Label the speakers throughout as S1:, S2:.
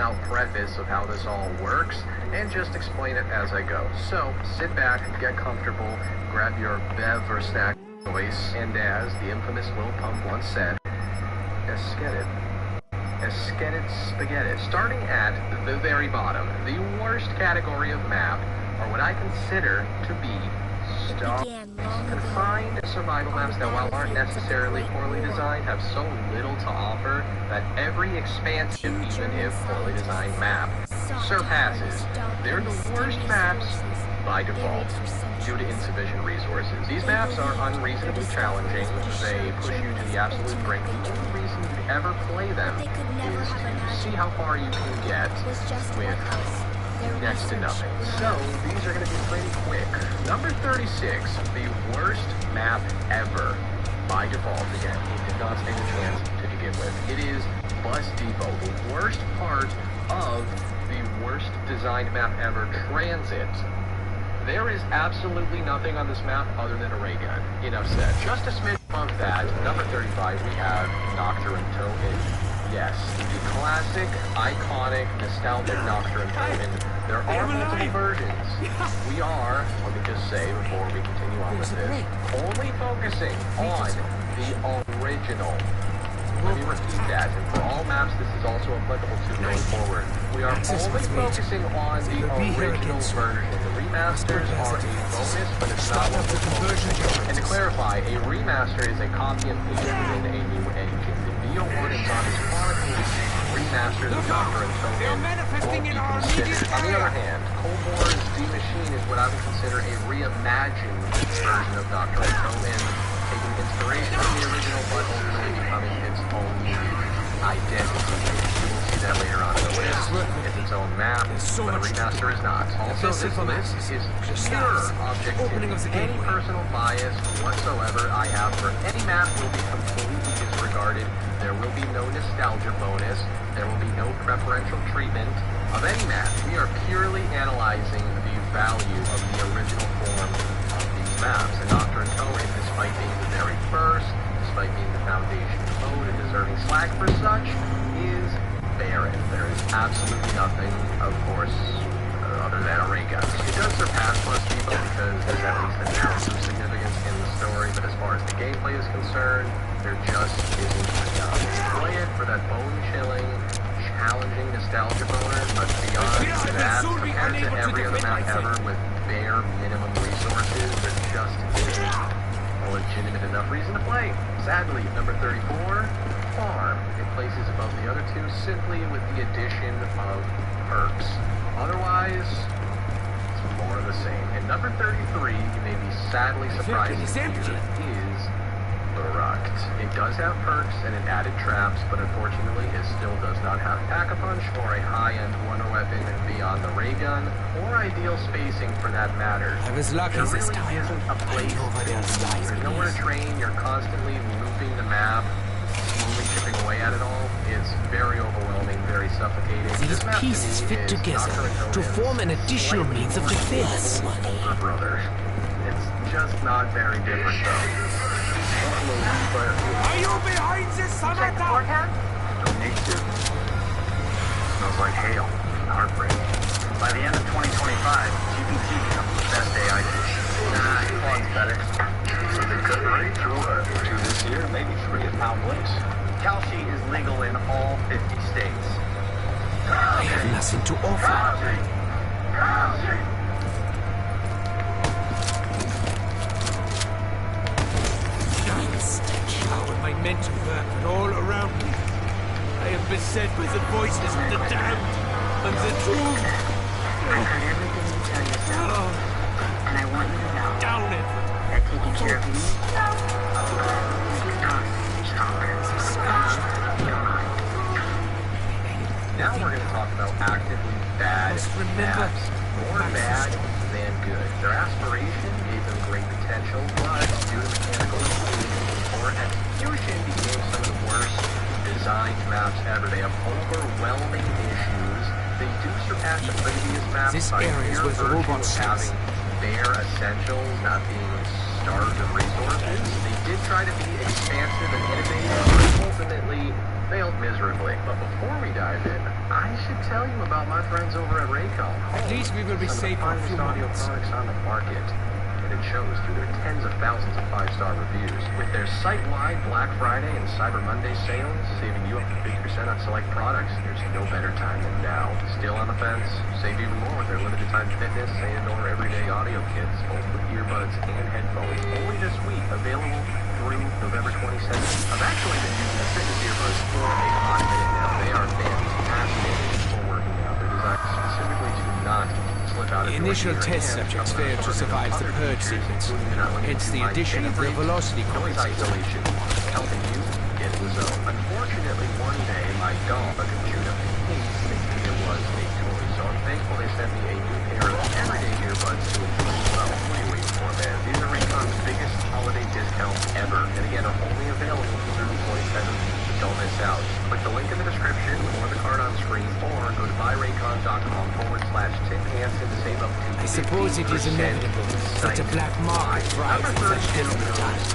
S1: out preface of how this all works and just explain it as I go. So sit back, get comfortable, grab your bev or snack voice, and as the infamous Lil Pump once said, Esketit spaghetti. Starting at the very bottom, the worst category of map are what I consider to be confined survival maps that, while aren't necessarily poorly designed, have so little to offer that every expansive, even if poorly designed map, surpasses. They're the worst maps by default, due to insufficient resources. These maps are unreasonably challenging. They push you to the absolute brink. The only reason you ever play them is to see how far you can get with next to nothing. So these are going to be pretty quick. Number 36, the worst map ever by default. Again, it did not stand a chance to begin with. It is Bus Depot, the worst part of the worst designed map ever, Transit. There is absolutely nothing on this map other than a ray gun. Enough said. Just a smidge above that, number 35, we have Nocturne Token. Yes, the classic, iconic, nostalgic Nocturne Token. There are multiple versions. We are, let me just say before we continue on with this, only focusing on the original. Let me repeat that, and for all maps this is also applicable to going forward. We are only focusing on the original version. The remasters are a bonus, but it's not what we're focusing. And to clarify, a remaster is a copy and paste within a new engine. The VO1 and Zombies Chronicles remasters of Nocturne Token won't be considered. On the other hand, Cold War's D Machine is what I would consider a reimagined version of Nocturne Token, taking inspiration from the original, but ultimately becoming its own identity. You will see that later on in the list. It's its own map, but a remaster is not. Also, this list is pure objectivity. Any personal bias whatsoever I have for any map will be completely disregarded. There will be no nostalgia bonus. There will be no preferential treatment of any map. We are purely analyzing the value of the original form of these maps. And Nocturne Token, despite being the very first, despite being the foundation mode and deserving slack for such, is barren. There is absolutely nothing, of course, other than a ray gun. It does surpass Bus Depot because there's at least an ounce of significance in the story, but as far as the gameplay is concerned, there just isn't enough. Play it for that bone-chilling, challenging nostalgia bonus, but beyond that, compared to every other map ever with bare minimum resources, there just isn't a legitimate enough reason to play. Sadly, number 34, Farm. It places above the other two simply with the addition of perks. Otherwise, it's more of the same. And number 33, you may be sadly surprised to hear, is Barucht. It does have perks and it added traps, but unfortunately it still does not have Pack-a-Punch or a high-end wonder weapon beyond the ray gun, or ideal spacing for that matter.
S2: I was lucky
S1: there
S2: this
S1: really
S2: time.
S1: isn't a place there's nowhere to train. You're constantly looping the map, slowly chipping away at it all. It's very overwhelming, very suffocating.
S2: These pieces fit together to form an additional means of defense.
S1: Older brother. It's just not very different though.
S3: Are you behind this summer forecast?
S1: Negative. Smells like hail and heartbreak. By the end of 2025, GPT becomes the best AI fish. Nah, one's better. So they could rate through 2 this year, maybe 3 at Pound Place. Calci is legal in all 50 states.
S2: I have nothing to offer. How am I meant to work with all around me? I have been beset by the voices of the damned and the doomed.
S4: I heard everything you tell yourself, and I want you to know
S2: Down it!
S4: that taking care of me makes us stronger. You're mine.
S1: Now we're going to talk about actively bad maps. More bad than good. Their aspiration gave them great potential, but due to mechanical limitations or execution became some of the worst designed maps ever. They have overwhelming issues. They do surpass the previous maps by mere virtue of having bare essentials, not being starved of resources. They did try to be expansive and innovative, but ultimately failed miserably. But before we dive in, I should tell you about my friends over at Raycom.
S2: At least we will be safe for a few
S1: audio
S2: moments.
S1: products on the market. And it shows through their tens of thousands of 5-star reviews. With their site-wide Black Friday and Cyber Monday sales, saving you up to 50% on select products, there's no better time than now. Still on the fence? Save even more with their limited time fitness and/or everyday audio kits, both with earbuds and headphones. Only this week, available through November 22nd. I've actually been using the fitness earbuds for a hot minute now. They are fantastic for working out. They're designed specifically to not slip out of
S2: The
S1: your
S2: initial
S1: ear
S2: test
S1: and
S2: subjects
S1: come
S2: failed to
S1: with
S2: survive the
S1: other
S2: purge
S1: features,
S2: sequence,
S1: including the not
S2: hence the
S1: limited
S2: addition of the
S1: noise
S2: velocity
S1: noise
S2: compensator.
S1: isolation, helping you get in the zone. Unfortunately, one day my dog chewed up a case thinking it was a toy, so I'm thankful they sent me a new pair of everyday earbuds to enjoy as well. What are you waiting for, man? These are Raycon's biggest holiday discounts ever, and again are only available through the 27th. Don't miss out. Click the link in the description or the card on screen, or go to buyraycon.com/Tim Hansen to save up to
S2: I suppose it is inevitable that a black market thrives in such desperate times.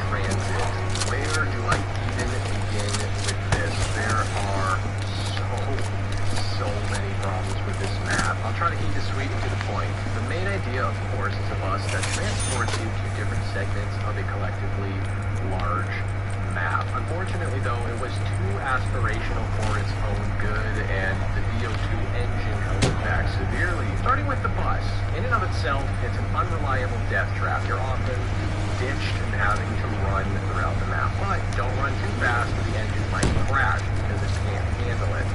S1: Transit. Where do I even begin with this? There are so many problems with this map. I'll try to keep it sweet and to the point. The main idea, of course, is a bus that transports you to different segments of a collectively large map. Unfortunately, though, it was too aspirational for its own good, and the VO2 engine held it back severely. Starting with the bus. In and of itself, it's an unreliable death trap. You're often ditched and having to run throughout the map. But don't run too fast or the engine might crash because it can't handle it.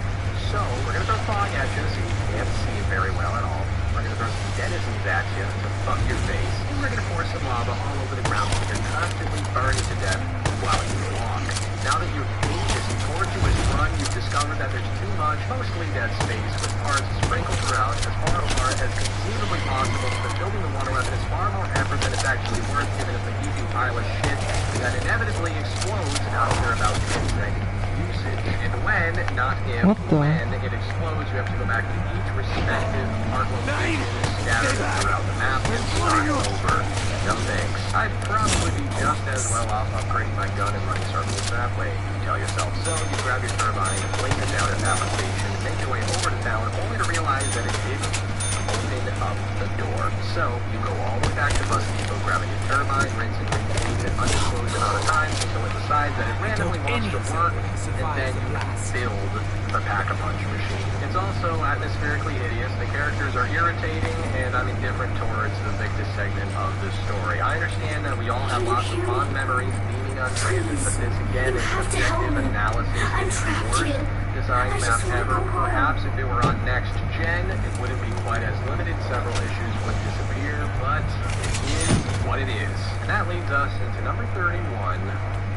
S1: So, we're going to throw fog at you so you can't see it very well at all. We're going to throw some denizens at you to fuck your face. And we're going to pour some lava all over the ground so you're constantly burning to death while you walk. Now that you've moved this tortuous run, you've discovered that there's too much, mostly dead space, with parts sprinkled throughout as far apart as conceivably possible, so that building the water weapon is far more effort than it's actually worth, given it's a heaping pile of shit that inevitably explodes after about 10 seconds usage. And when, not if, when it explodes, you have to go back to each respective part location scattered throughout the map and start over. No thanks. I'd probably be just as well off upgrading my gun and running circles that way, you tell yourself. So you grab your turbine, place it down at that location, make your way over to town, only to realize that it didn't open up the door. So you go all the way back to Bus Depot, grabbing your turbine, rinse and repeat an undisclosed amount of time until it decides that it randomly wants to work, and then you build the Pack-a-Punch machine. It's also atmospherically hideous. The characters are irritating, and I'm indifferent towards the Victus segment of the story. I understand that we all have lots of fond memories beaming on transit, but this again is subjective analysis. It is the worst design map ever. Perhaps if it were on next gen, it wouldn't be quite as limited. Several issues would disappear, but it is what it is. And that leads us into number 31,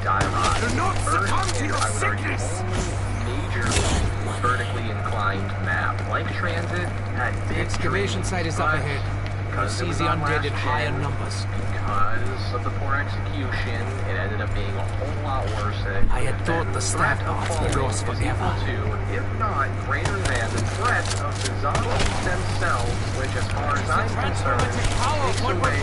S1: Dialogue.
S3: Do not succumb to your
S1: I would argue
S3: sickness!
S1: only majorly vertically inclined map. Like Transit, had
S2: The
S1: big
S2: excavation
S1: dreams,
S2: site is up
S1: but
S2: ahead. You
S1: because it
S2: see
S1: was
S2: the
S1: on
S2: undead in
S1: last
S2: higher
S1: gen,
S2: numbers.
S1: Because of the poor execution, it ended up being a whole lot worse than it
S2: I had
S1: could
S2: thought
S1: have
S2: the
S1: been.
S2: staff
S1: Threat of
S2: path
S1: falling
S2: was lost
S1: is
S2: forever.
S1: equal to, if not greater than, the threat of the zombies themselves, which, as far as I'm concerned, takes away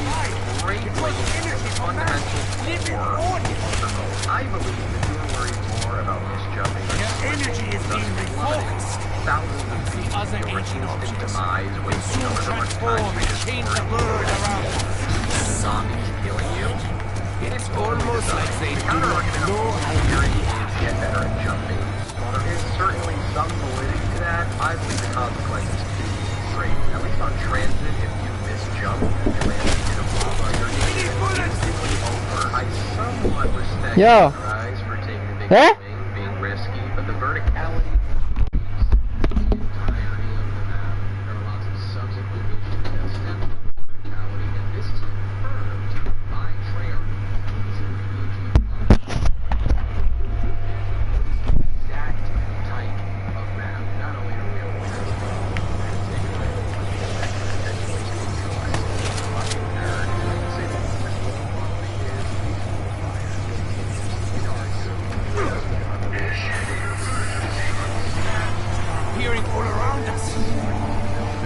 S1: greatly the fundamental core of the mode. I believe that you are worried more about misjumping.
S3: Your energy is being refocused.
S1: Thousands of feet
S2: Other
S1: your
S2: ancient
S1: instant
S2: objects
S1: demise
S2: will
S1: wasting
S2: soon
S1: over so much
S2: transform
S1: time you
S2: and
S1: just
S2: change the
S1: worry
S2: world around us.
S1: zombies killing you.
S2: It's almost like they
S1: The
S2: do
S1: counter
S2: not
S1: argument
S2: know
S1: of
S2: how
S1: theory
S2: we
S1: is get better at jumping. While there is certainly some validity to that, I believe the consequences too great. At least on transit, if you misjump and you land into lava, your game is instantly over. I somewhat respect
S5: Yeah.
S1: your guys for taking a big
S5: Huh?
S1: swing, being risky, but the verticality
S3: Appearing all around us.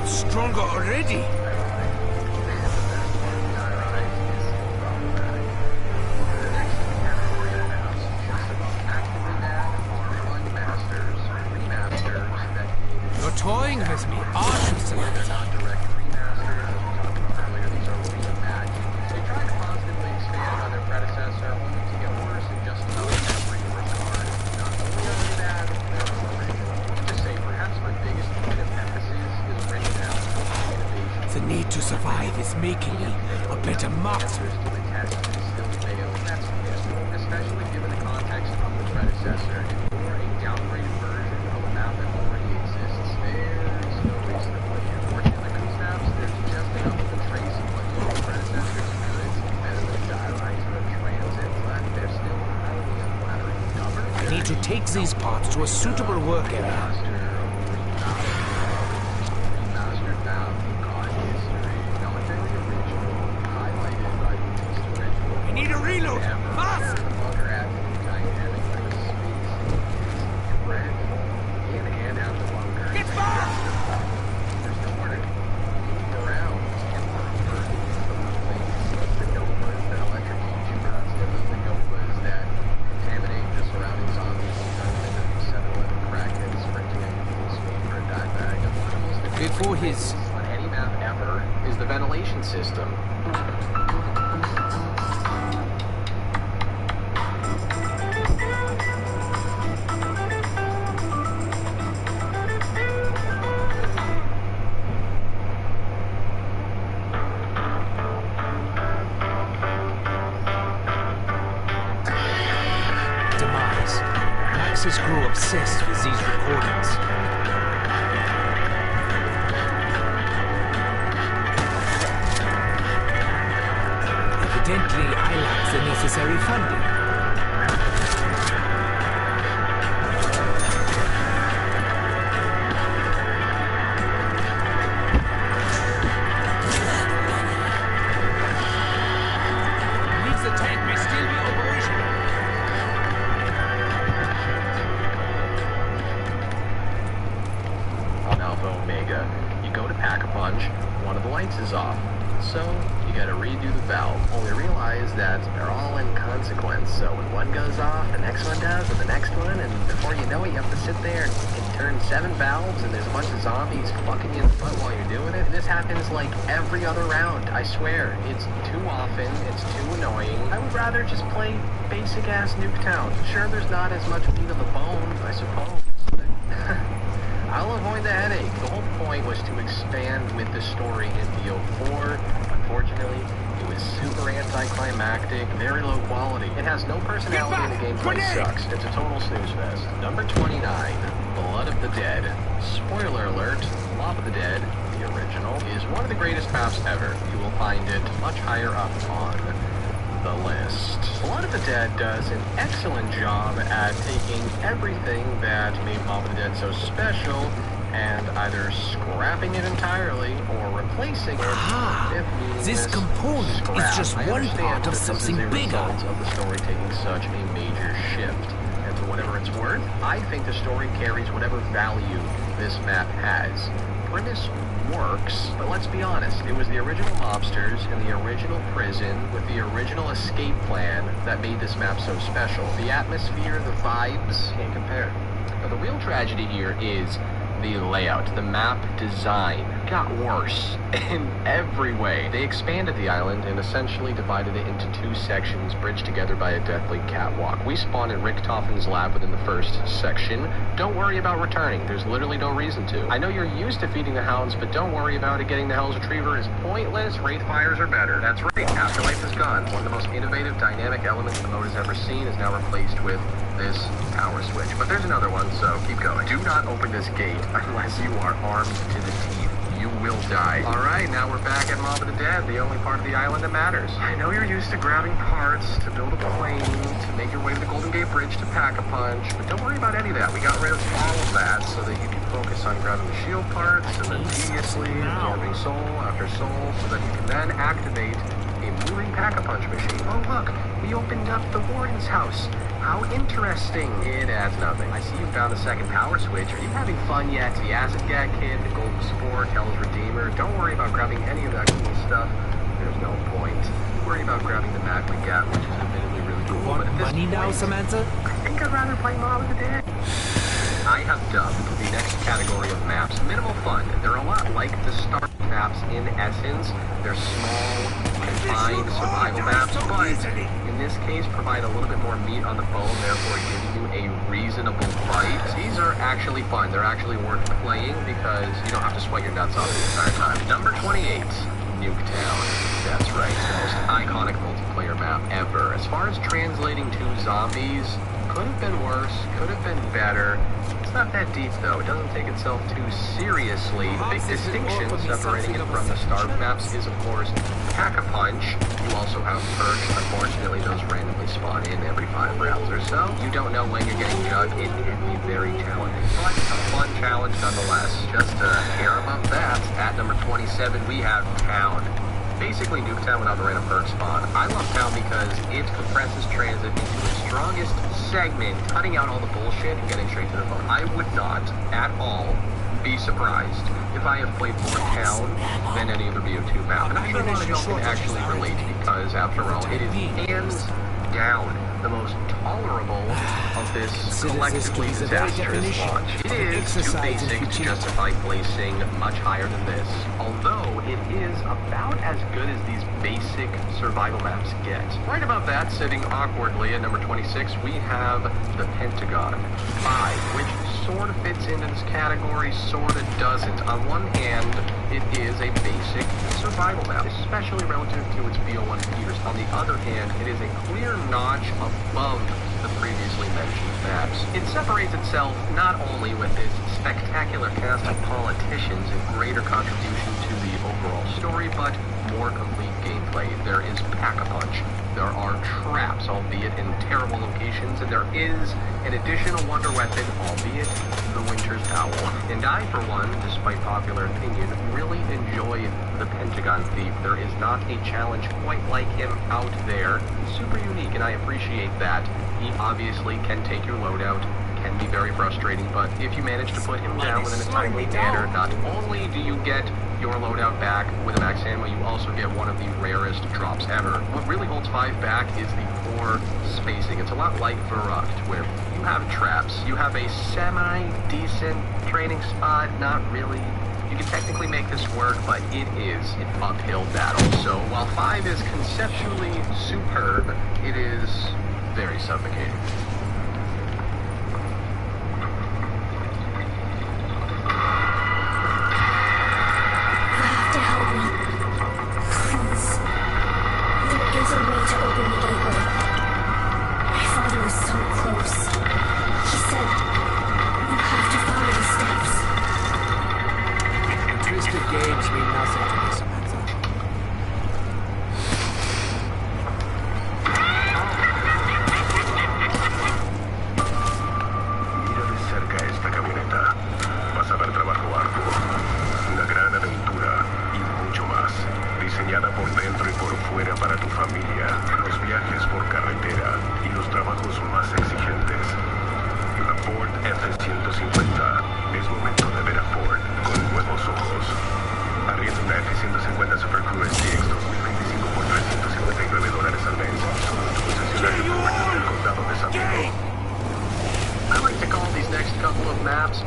S2: got stronger already. You're toying with me, aren't you, Samantha? The need to survive is making me a better marksman.
S1: Especially given the context of the predecessor, or a downgraded version of a map that already exists, there's no reason to play it. Fortunately for these maps, there's just enough of a trace of what the predecessor's goods and the diaries of transit, but they're still highly unflattering.
S2: I need to take these parts to a suitable work area. Need a reload! Fast! Get back!
S1: There's no order. Around the novas that electrocute you constantly, the novas that contaminate the surrounding zombies, and 7-Eleven crackheads sprinting at full speed for a dime bag.
S2: Before his...
S1: on any map ever is the ventilation system.
S2: Maxis grew obsessed with these recordings. Evidently, I lack the necessary funding.
S1: Is off, so you gotta redo the valve. Only realize that they're all in consequence, so when one goes off, the next one does, and the next one, and before you know it, you have to sit there and turn 7 valves, and there's a bunch of zombies fucking you in the foot while you're doing it. And this happens like every other round, I swear. It's too often, it's too annoying. I would rather just play basic-ass Nuketown. Sure, there's not as much meat on the bone, I suppose, but I'll avoid the headache. The whole point was to expand with the story in BO4. Unfortunately, it was super anticlimactic, very low quality. It has no personality and the gameplay sucks. It's a total snooze fest. Number 29, Blood of the Dead. Spoiler alert, Mob of the Dead, the original, is one of the greatest maps ever. You will find it much higher up on the list. Blood of the Dead does an excellent job at taking everything that made Mob of the Dead so special and either scrapping it entirely or replacing it.
S2: This component is just one part of something bigger.
S1: Of the story taking such a major shift. And for whatever it's worth, I think the story carries whatever value this map has. Premise works, but let's be honest, it was the original mobsters in the original prison with the original escape plan that made this map so special. The atmosphere, the vibes, can't compare. But the real tragedy here is the layout, the map design got worse in every way. They expanded the island and essentially divided it into 2 sections bridged together by a deathly catwalk. We spawned in Richtofen's lab within the first section. Don't worry about returning. There's literally no reason to. I know you're used to feeding the hounds, but don't worry about it. Getting the Hell's Retriever is pointless. Wraith fires are better. That's right. Afterlife is gone. One of the most innovative, dynamic elements the mode has ever seen is now replaced with this power switch. But there's another one, so keep going. Do not open this gate unless you are armed to the teeth. You will die. Alright, now we're back at Mob of the Dead, the only part of the island that matters. I know you're used to grabbing parts to build a plane, to make your way to the Golden Gate Bridge to pack a punch, but don't worry about any of that. We got rid of all of that so that you can focus on grabbing the shield parts and then tediously absorbing soul after soul so that you can then activate a moving pack-a-punch machine. Oh look, we opened up the warden's house. How interesting. It adds nothing. I see you found the second power switch. Are you having fun yet? The acid gag kid, the golden spore, Hell's Redeemer. Don't worry about grabbing any of that cool stuff. There's no point. Worry about grabbing the Magma Gap, which is admittedly really cool.
S2: Want
S1: but at this
S2: money now,
S1: point,
S2: Samantha?
S1: I think I'd rather play Mom of the Dead. I have dubbed the next category of maps minimal fun. They're a lot like the Star maps in essence. They're small, confined survival maps, but in this case provide a little bit more meat on the bone, therefore giving you a reasonable fight. These are actually fun. They're actually worth playing because you don't have to sweat your nuts off the entire time. Number 28, Nuketown. That's right, the most iconic multiplayer map ever. As far as translating to zombies, could have been worse, could have been better. It's not that deep though, it doesn't take itself too seriously. The big distinction separating it from the Starve maps is of course Pack-a-Punch. You also have perks. Unfortunately those randomly spawn in every 5 rounds or so. You don't know when you're getting jugged. It can be very challenging, but a fun challenge nonetheless. Just a hair above that, at number 27 we have Town. Basically Nuketown without the random perk spawn. I love Town because it compresses transit into its strongest segment, cutting out all the bullshit and getting straight to the phone. I would not at all be surprised if I have played more Town than any other BO2 map. And I'm sure a lot of y'all can actually relate because after all, it is hands down the most tolerable of this collectively disastrous launch. It is too basic to justify placing much higher than this, although it is about as good as these basic survival maps get. Right about that, sitting awkwardly at number 26, we have the Pentagon 5, which sort of fits into this category, sort of doesn't. On one hand, it is a basic survival map, especially relative to its BO1 peers. On the other hand, it is a clear notch above the previously mentioned maps. It separates itself not only with its spectacular cast of politicians and greater contribution to the overall story, but more complete gameplay. There is Pack-a-Punch. There are traps, albeit in terrible locations, and there is an additional wonder weapon, albeit the Winter's Owl. And I, for one, despite popular opinion, really enjoy the Pentagon Thief. There is not a challenge quite like him out there. He's super unique, and I appreciate that. He obviously can take your loadout, can be very frustrating, but if you manage to put him down within a timely manner, not only do you get your loadout back with a max ammo, you also get one of the rarest drops ever. What really holds 5 back is the poor spacing. It's a lot like Verrucht, where you have traps, you have a semi-decent training spot, not really. You can technically make this work, but it is an uphill battle. So while 5 is conceptually superb, it is very suffocating.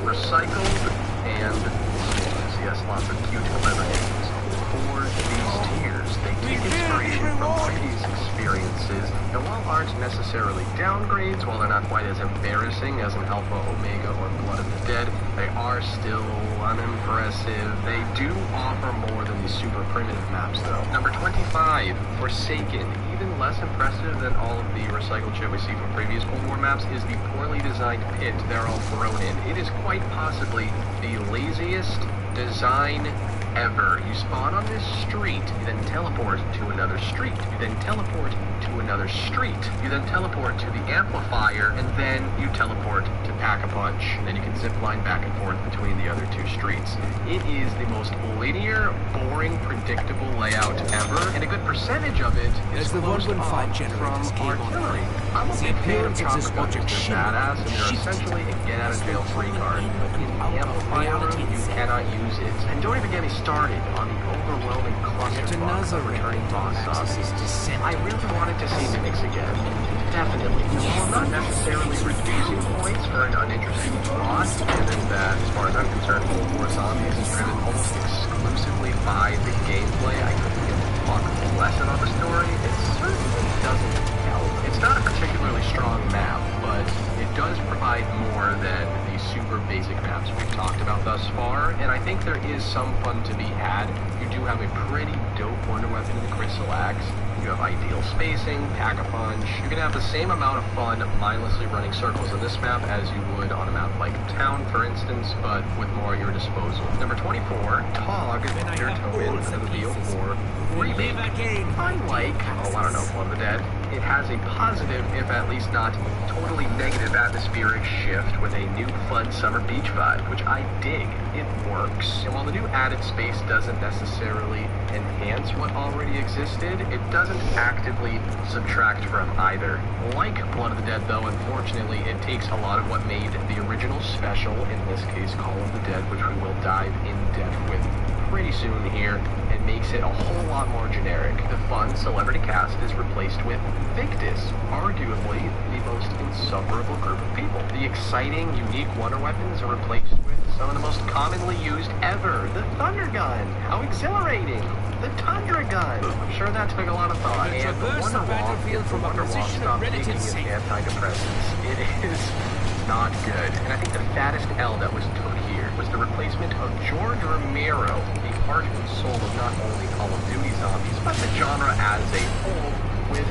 S1: Recycled and yes, lots of cute clever names for these tiers. They take inspiration from previous experiences, and while aren't necessarily downgrades, while they're not quite as embarrassing as an Alpha, Omega, or Blood of the Dead, they are still unimpressive. They do offer more than these super primitive maps, though. Number 25, Forsaken. Even less impressive than all of the recycled shit we see from previous Cold War maps is the poorly designed pit they're all thrown in. It is quite possibly the laziest design ever. You spawn on this street, you then teleport to another street, you then teleport to to another street. You then teleport to the amplifier, and then you teleport to Pack-a-Punch. And then you can zip line back and forth between the other two streets. It is the most linear, boring, predictable layout ever, and a good percentage of it is
S3: the
S1: closed
S3: 115
S1: off
S3: generators
S1: from
S3: came
S1: artillery.
S3: online.
S1: I'm a
S3: The
S1: big fan of
S3: appearance of this
S1: chopper guns.
S3: object
S1: They're
S3: shimmered
S1: badass, and they're
S3: shifted
S1: essentially a get-out-of-jail-free card. But in the amplifier room, you cannot use it. And don't even get me started on the overwhelming clusterfuck of returning boss zombies. I really wanted to see Mimics again. Definitely. While not necessarily reducing points for an uninteresting plot, given that, as far as I'm concerned, World War Zombies is driven almost exclusively by the gameplay, I couldn't give a fuck less about the story. It certainly doesn't help. It's not a particularly strong map, but it does provide more than the super basic maps we've talked about thus far, and I think there is some fun to be had. You do have a pretty dope wonder weapon in the Crystal Axe. You have ideal spacing, Pack-a-Punch. You can have the same amount of fun mindlessly running circles on this map as you would on a map like Town, for instance, but with more at your disposal. Number 24, Tog, your toe-in for the BO4 remake. Unlike, I don't know, One of the Dead, it has a positive, if at least not totally negative, atmospheric shift with a new fun summer beach vibe, which I dig. It works. And while the new added space doesn't necessarily enhance what already existed, it doesn't actively subtract from either. Like Blood of the Dead, though, unfortunately, it takes a lot of what made the original special, in this case Call of the Dead, which we will dive in depth with pretty soon here, and makes it a whole lot more generic. The fun celebrity cast is replaced with Victus, arguably the most insufferable group of people. The exciting, unique wonder weapons are replaced with some of the most commonly used ever. The Thunder Gun! How exhilarating! The Tundra Gun! I'm sure that took a lot of thought. And the Wonderwall,
S3: from a position of relative safety.
S1: Antidepressants. It is not good. And I think the fattest L that was took here was the replacement of George Romero, the heart and soul of not only Call of Duty zombies, but the genre as a whole, with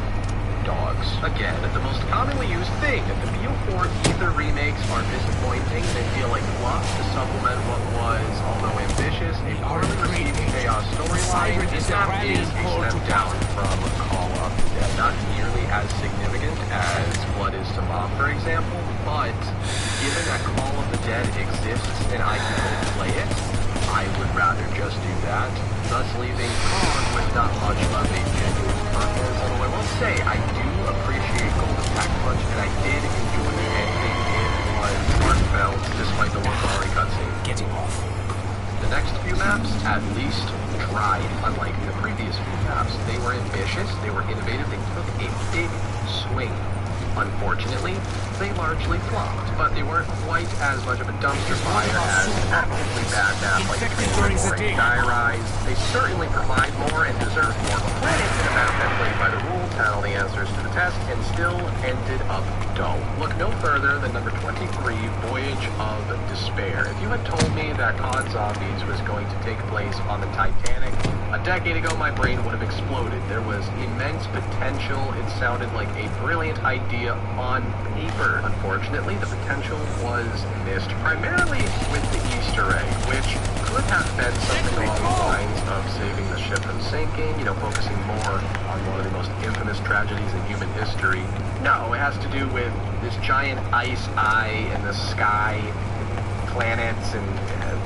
S1: dogs. Again, the most commonly used thing. The BO4 Ether remakes are disappointing. They feel like fluff to supplement what was, although ambitious, a poorly received Chaos storyline. This map is a step down from Call of the Dead. Not nearly as significant as Blood is to Mob, for example, but given that Call of the Dead exists and I can go play it, I would rather just do that, thus leaving Cog with not much of a genuine purpose. Although I will say, I do appreciate Golden Pack-a-Punch, and I did enjoy the ending. It was heartfelt, despite the long cutscene.
S3: Getting off.
S1: The next few maps, at least, tried. Unlike the previous few maps, they were ambitious, they were innovative, they took a big swing. Unfortunately, they largely flopped, but they weren't quite as much of a dumpster fire as an actively bad map like Train or Die Rise. They certainly provide more and deserve more credit than a map that played by the rules, had all the answers to the test, and still ended up dull. Look no further than number 23, Voyage of Despair. If you had told me that COD Zombies was going to take place on the Titanic, a decade ago my brain would have exploded. There was immense potential. It sounded like a brilliant idea on paper. Unfortunately, the potential was missed, primarily with the Easter egg, which could have been something along the lines of saving the ship from sinking, focusing more on one of the most infamous tragedies in human history. No, it has to do with this giant ice eye in the sky, planets, and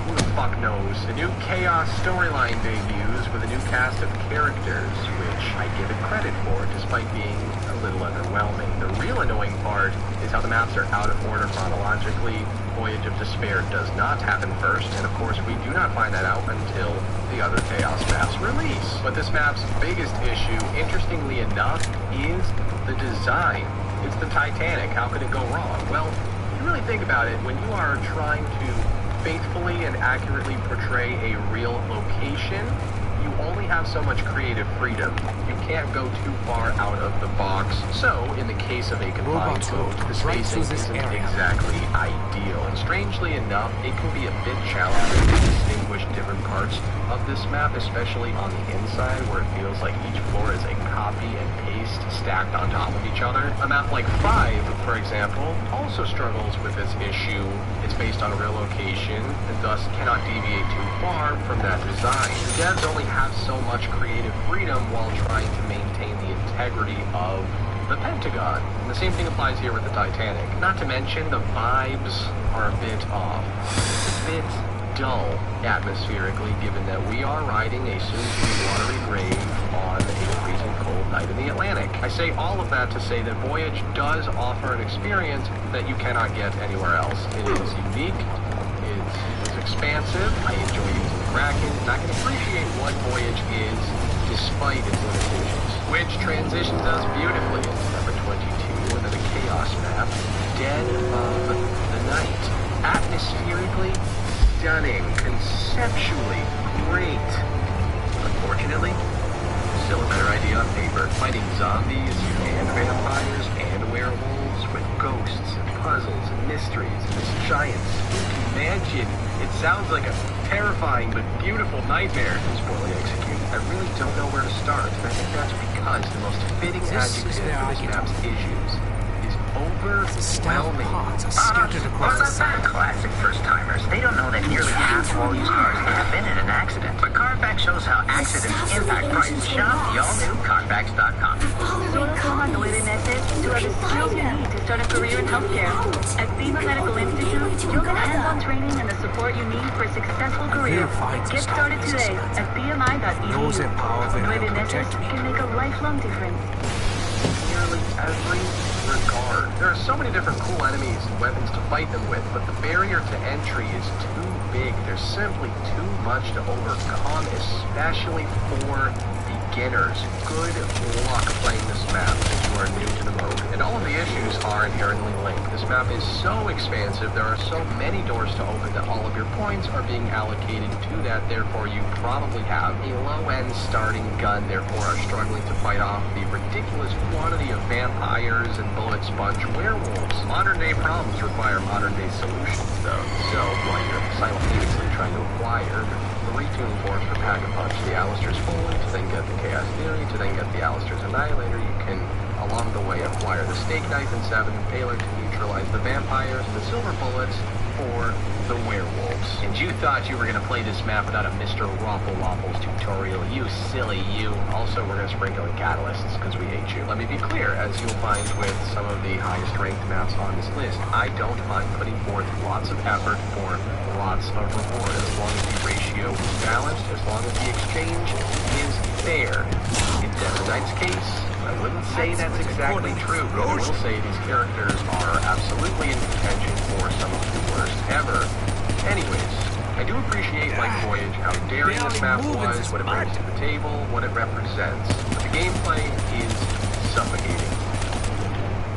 S1: who the fuck knows. The new Chaos storyline debuts with a new cast of characters, which I give it credit for, despite being a little underwhelming. The real annoying part is how the maps are out of order chronologically. Voyage of Despair does not happen first, and of course we do not find that out until the other Chaos maps release. But this map's biggest issue, interestingly enough, is the design. It's the Titanic. How could it go wrong? Well, if you really think about it, when you are trying to faithfully and accurately portray a real location, you only have so much creative freedom. You can't go too far out of the box. So, in the case of a confined boat, the spacing isn't exactly ideal. And strangely enough, it can be a bit challenging to distinguish different parts of the this map, especially on the inside, where it feels like each floor is a copy and paste stacked on top of each other. A map like 5, for example, also struggles with this issue. It's based on a real location, and thus cannot deviate too far from that design. The devs only have so much creative freedom while trying to maintain the integrity of the Pentagon. And the same thing applies here with the Titanic. Not to mention, the vibes are a bit off. It's a bit dull atmospherically, given that we are riding a soon-to-be watery grave on a freezing cold night in the Atlantic. I say all of that to say that Voyage does offer an experience that you cannot get anywhere else. It is unique, it's expansive, I enjoy using the Kraken, and I can appreciate what Voyage is despite its limitations. Which transitions us beautifully into number 22, and the Chaos map, Dead of the Night. Atmospherically stunning, conceptually great. Unfortunately, still a better idea on paper. Fighting zombies and vampires and werewolves with ghosts and puzzles and mysteries and this giant spooky mansion. It sounds like a terrifying but beautiful nightmare. It's poorly executed. I really don't know where to start, and I think that's because the most fitting adjective for this map's issues is overwhelming.
S2: Parts are scattered across the site.
S5: Classic first-timers. They don't know that nearly half of all used cars have been in an accident. But Carfax shows how accidents impact prices. Shop the all-new Carfax.com.
S6: Solo toma 9 meses to have the skills you need to start a career in healthcare. At FEMA Medical Institute, you'll get hands-on training and the support you need for a successful career. Get started today at bmi.edu. 9 meses can make a lifelong difference.
S1: Nearly every regard. There are so many different cool enemies and weapons to fight them with, but the barrier to entry is too big. There's simply too much to overcome, especially for beginners. Good luck playing this map if you are new to the mode. And all of the issues are inherently linked. This map is so expansive, there are so many doors to open that all of your points are being allocated to that. Therefore, you probably have a low-end starting gun, therefore are struggling to fight off the ridiculous quantity of vampires and bullet sponge werewolves. Modern-day problems require modern-day solutions, though. So, while you're simultaneously trying to acquire the retuning force for Pack-a-Punch, the Alistair's Foley, to then get the Chaos Theory, to then get the Alistair's Annihilator, you can, along the way, acquire the Steak Knife and Savage Impaler to neutralize the vampires, and the Silver Bullets for the werewolves. And you thought you were going to play this map without a Mr. Waffle Waffles tutorial. You silly you. Also, we're going to sprinkle in catalysts because we hate you. Let me be clear, as you'll find with some of the highest ranked maps on this list, I don't mind putting forth lots of effort for lots of reward, as long as the ratio is balanced, as long as the exchange is fair. In Dead of the Night's case, I wouldn't say that's exactly true, but I will say these characters are absolutely in contention for some of the worst ever. Anyways, I do appreciate, like Voyage, how daring this map was, what it brings to the table, what it represents. But the gameplay is suffocating.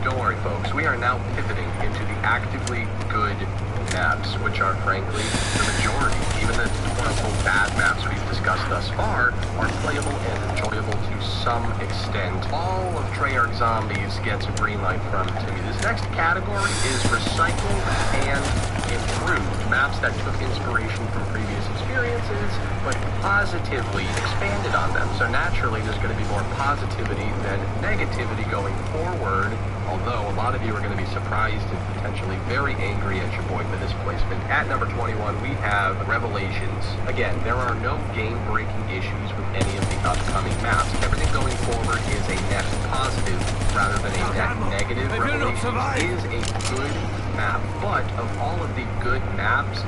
S1: Don't worry, folks, we are now pivoting into the actively good maps, which are, frankly, the majority. Even the quote-unquote bad maps we've discussed thus far are playable and enjoyable to some extent. All of Treyarch Zombies gets a green light from Timmy. This next category is recycled and improved. Maps that took inspiration from previous experiences, but positively expanded on them. So naturally, there's going to be more positivity than negativity going forward, although a lot of you are going to be surprised and potentially very angry at your boy for this placement. At number 21, we have Revelations. Again, there are no game-breaking issues with any of the upcoming maps. Everything going forward is a net positive rather than a net negative. Revelations is a good map, but of all of the good maps,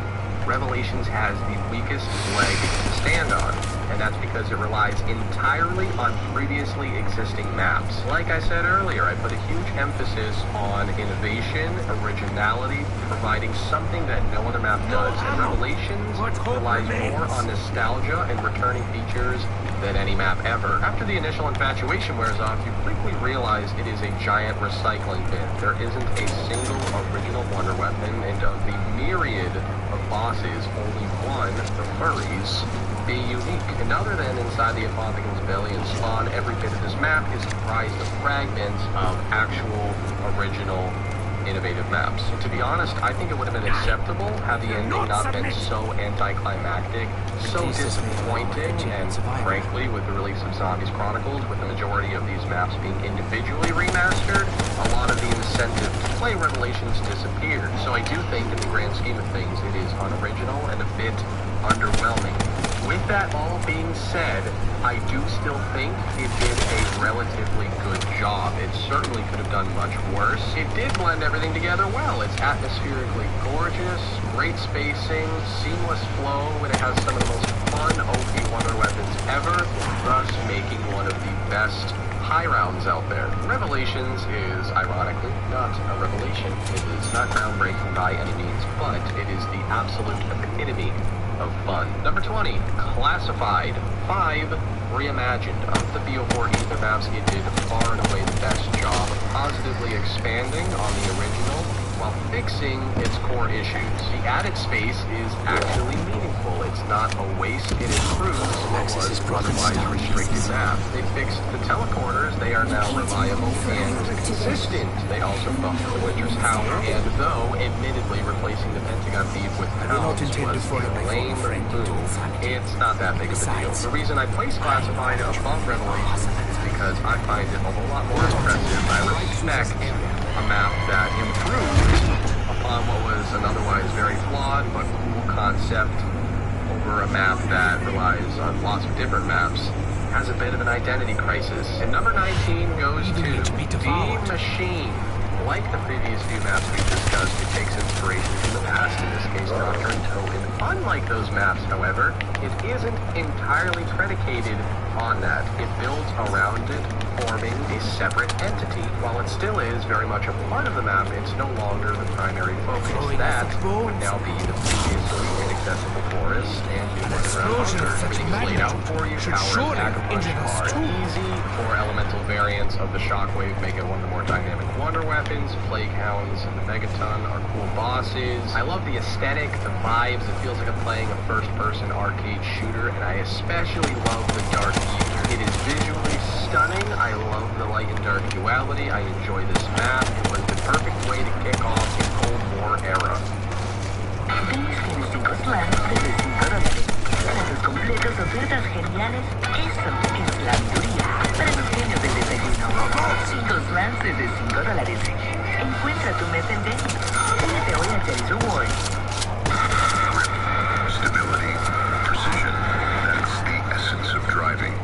S1: Revelations has the weakest leg to stand on, and that's because it relies entirely on previously existing maps. Like I said earlier, I put a huge emphasis on innovation, originality, providing something that no other map does, and Revelations relies more on nostalgia and returning features than any map ever. After the initial infatuation wears off, you quickly realize it is a giant recycling bin. There isn't a single original wonder weapon, and of the myriad of bosses, only one, the furries, be unique. And other than inside the Apothecan's belly and spawn, every bit of this map is comprised of fragments of actual original innovative maps. To be honest, I think it would have been acceptable had the ending not been so anticlimactic, so disappointing, and frankly, with the release of Zombies Chronicles, with the majority of these maps being individually remastered, a lot of the incentive to play Revelations disappeared. So I do think, in the grand scheme of things, it is unoriginal and a bit underwhelming. With that all being said, I do still think it did a relatively good job. It certainly could have done much worse. It did blend everything together well. It's atmospherically gorgeous, great spacing, seamless flow, and it has some of the most fun OP wonder weapons ever, thus making one of the best high rounds out there. Revelations is, ironically, not a revelation. It is not groundbreaking by any means, but it is the absolute epitome of fun. Number 20, Classified 5 Reimagined. Of the BO4 Ether maps, it did far and away the best job, positively expanding on the original while fixing its core issues. The added space is actually meaningful. It's not a waste. It improves what was otherwise restricted map. They fixed the teleporters. They are now reliable and consistent. They also buffed the Winter's Howl, and though admittedly replacing the Pentagon Thief with Pounds was a lame move, it's not that big of a deal. The reason I place Classified above Revelations is because I find it a whole lot more impressive. I respect a map that improves upon what was an otherwise very flawed but cool concept over a map that relies on lots of different maps. Has a bit of an identity crisis. And number 19 goes to The Machine. Like the previous few maps we've discussed, it takes inspiration from the past, in this case Nocturne Token. Unlike those maps, however, it isn't entirely predicated on that. It builds around it, forming a separate entity. While it still is very much a part of the map, it's no longer the primary focus. That would now be the previously inaccessible forest and the underground bunker. Everything's laid out for you. Power and pack-a-punch are easy. 4 elemental variants of the Shockwave make it one of the more dynamic wonder weapons. Plague Hounds and the Megaton are cool bosses. I love the aesthetic, the vibes. It feels like I'm playing a first-person arcade shooter, and I especially love the dark ether. It is visually stunning. I love the light and dark duality. I enjoy this map. It was the perfect way to kick off the Cold War era.
S4: ¿Ves que en 5 slams desde $5? Clases completas, ofertas geniales. Eso es la mayoría. Para los genios del desayuno. 5 slams desde $5. Encuentra tu meta en Denny. Únete hoy a Denny's Rewards.
S7: Stability, precision, that's the essence of driving.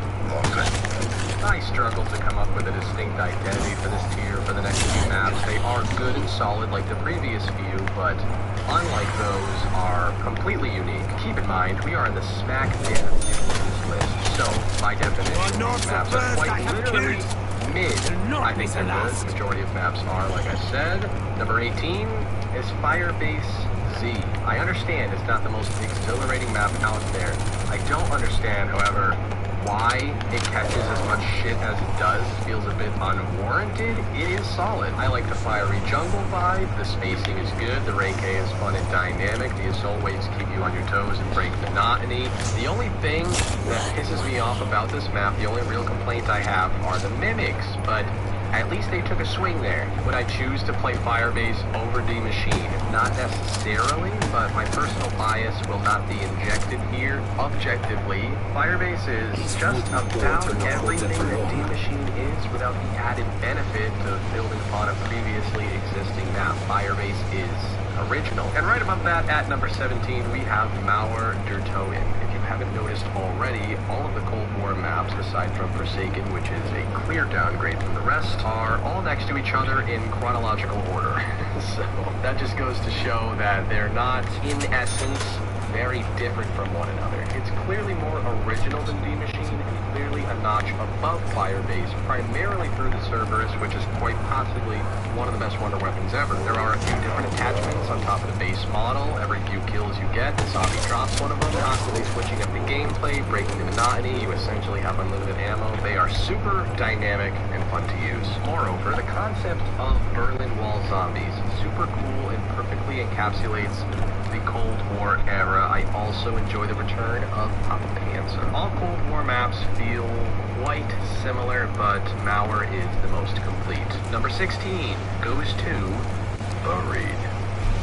S1: I struggled to come up with a distinct identity for this tier for the next few maps. They are good and solid like the previous few, but unlike those, are completely unique. Keep in mind, we are in the smack dab of this list, so by definition, these maps are quite literally mid. I think they're good. The majority of maps are, like I said. Number 18 is Firebase Z. I understand it's not the most exhilarating map out there. I don't understand, however, why it catches as much shit as it does. Feels a bit unwarranted. It is solid. I like the fiery jungle vibe. The spacing is good. The rank A is fun and dynamic. The assault waves keep you on your toes and break monotony. The only thing that pisses me off about this map, the only real complaint I have, are the mimics, but at least they took a swing there. Would I choose to play Firebase over The Machine? Not necessarily, but my personal bias will not be injected here. Objectively, Firebase is just about everything that The Machine is without the added benefit of building upon a previously existing map. Firebase is original. And right above that, at number 17, we have Mauer der Toten. If you haven't noticed already, all of the Cold War maps, aside from Forsaken, which is a clear downgrade from the rest, are all next to each other in chronological order. So that just goes to show that they're not, in essence, very different from one another. It's clearly more original than The Machine, and clearly a notch above Firebase, primarily through the Cerberus, which is quite possibly one of the best wonder weapons ever. There are a few different attachments on top of the base model. Every few kills you get, the zombie drops one of them, constantly switching up the gameplay, breaking the monotony. You essentially have unlimited ammo. They are super dynamic and fun to use. Moreover, the concept of Berlin Wall zombies, super cool and perfectly encapsulates the Cold War era. I also enjoy the return of Papa Panzer. All Cold War maps feel quite similar, but Mauer is the most complete. Number 16 goes to
S7: Agreed.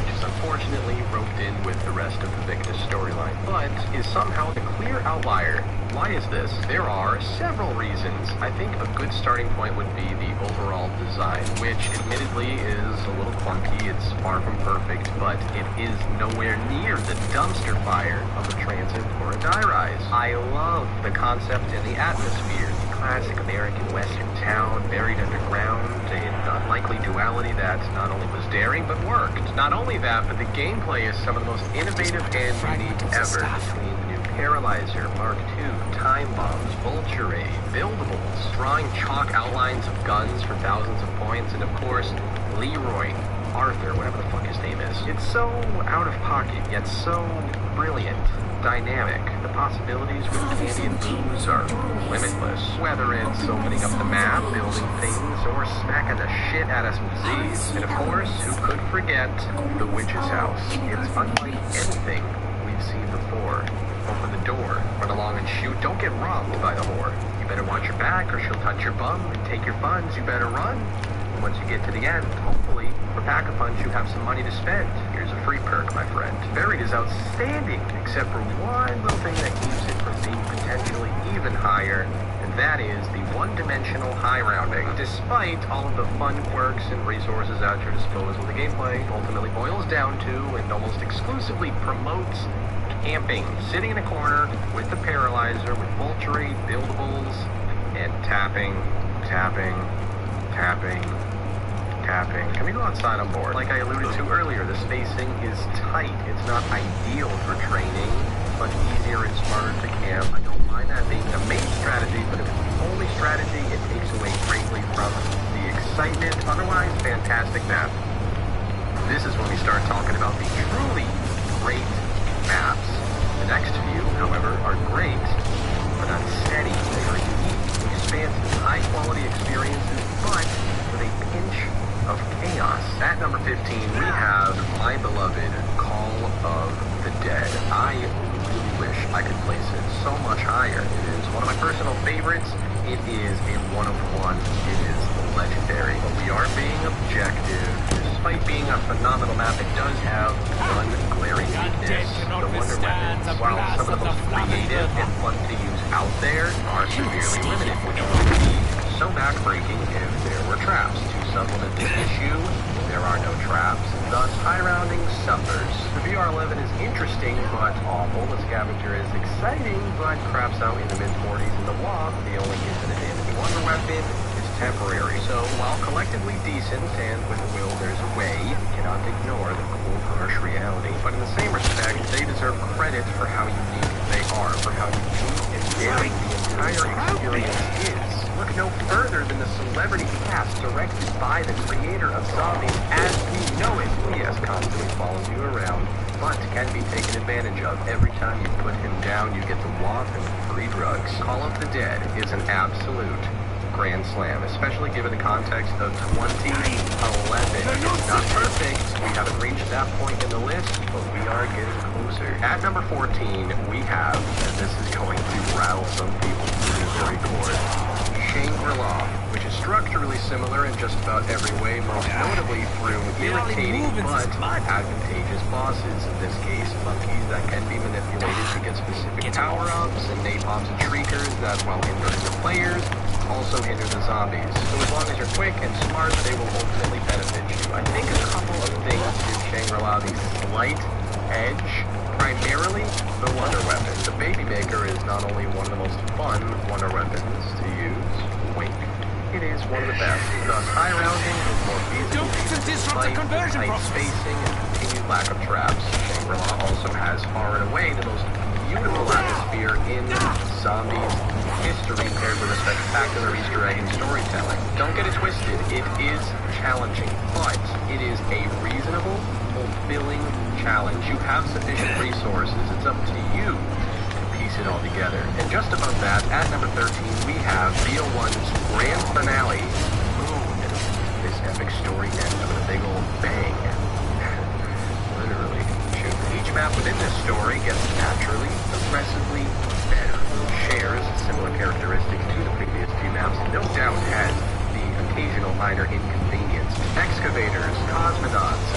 S1: which is unfortunately roped in with the rest of the Victus storyline, but is somehow the clear outlier. Why is this? There are several reasons. I think a good starting point would be the overall design, which admittedly is a little clunky, it's far from perfect, but it is nowhere near the dumpster fire of a transit or a die-rise. I love the concept and the atmosphere. Classic American Western town, buried underground, an unlikely duality that not only was daring, but worked. Not only that, but the gameplay is some of the most innovative and unique ever, between the new Paralyzer, Mark II, time bombs, vulture aid, buildables, drawing chalk outlines of guns for thousands of points, and of course, Leroy, Arthur, whatever the fuck his name is. It's so out of pocket, yet so brilliant. Dynamic. The possibilities with candy and booze are limitless. Whether it's opening up the map, building things, or smacking the shit out of some Z's. And of course, who could forget the witch's house? It's unlike anything we've seen before. Open the door, run along and shoot. Don't get robbed by the whore. You better watch your back or she'll touch your bum and take your funds. You better run. And once you get to the end, hopefully, for Pack-a-Punch, you have some money to spend. Here's a free perk, my friend. Buried is outstanding, except for one little thing that keeps it from being potentially even higher, and that is the one-dimensional high rounding. Despite all of the fun quirks and resources at your disposal, the gameplay ultimately boils down to and almost exclusively promotes camping. Sitting in a corner with the Paralyzer, with vulture aid, buildables, and tapping. Can we go outside on board? Like I alluded to earlier, the spacing is tight. It's not ideal for training, but easier and smarter to camp. I don't mind that being the main strategy, but if it's the only strategy, it takes away greatly from the excitement. Otherwise, fantastic map. This is when we start talking about the truly great maps. The next few, however, are great, but unsteady. They are unique, expansive, high-quality experiences, but with a pinch of chaos. At number 15, we have my beloved Call of the Dead. I really wish I could place it so much higher. It is one of my personal favorites. It is a one-of-one. It is legendary. But we are being objective. Despite being a phenomenal map, it does have one glaring weakness. The wonder weapons, while some of the most creative and fun to use out there, are severely limited, which would be so backbreaking if there were traps. To supplement this issue, there are no traps, thus high rounding suffers. The VR11 is interesting but awful. The scavenger is exciting but craps out in the mid-40s in the WAP. The only infinite damage wonder weapon is temporary. So while collectively decent and with a will there's a way, you cannot ignore the cold harsh reality. But in the same respect, they deserve credit for how unique they are, for how unique and daring the entire experience is. Look no further than the celebrity cast directed by the creator of zombies as we know it. Yes, constantly follows you around, but can be taken advantage of. Every time you put him down, you get the WAP and free drugs. Call of the Dead is an absolute grand slam, especially given the context of 2011. It's not perfect. We haven't reached that point in the list, but we are getting closer. At number 14, we have, and this is going to rattle some people to the very core, Shangri-La, which is structurally similar in just about every way, most notably through irritating but advantageous bosses. In this case, monkeys that can be manipulated to get specific power-ups, and napalms and shriekers that, while hindering the players, also hinder the zombies. So as long as you're quick and smart, they will ultimately benefit you. I think a couple of things give Shangri-La the slight edge. Primarily, the wonder weapon. The Baby Maker is not only one of the most fun wonder weapons to use, wink, it is one of the best. Thus, high rounding is more feasible despite tight spacing and continued lack of traps. Shangri-La also has far and away the most beautiful atmosphere in zombies history paired with a spectacular Easter egg and storytelling. Don't get it twisted, it is challenging, but it is a reasonable, fulfilling challenge. You have sufficient resources, it's up to you to piece it all together. And just above that, at number 13, we have BO1's grand finale. Boom! This epic story ends with a big old bang. Literally. Shoot. Each map within this story gets naturally, progressively better. Shares similar characteristics to the previous few maps, no doubt has the occasional minor inconvenience. Excavators, cosmonauts,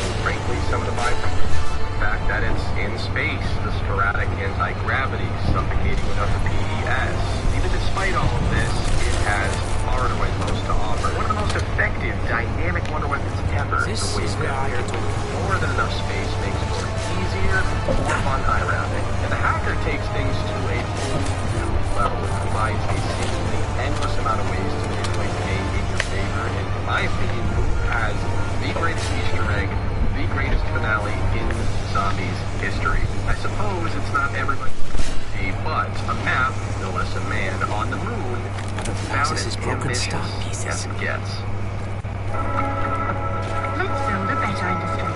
S1: on the moon, about as ambitious as it gets.
S6: Let's build a better industry.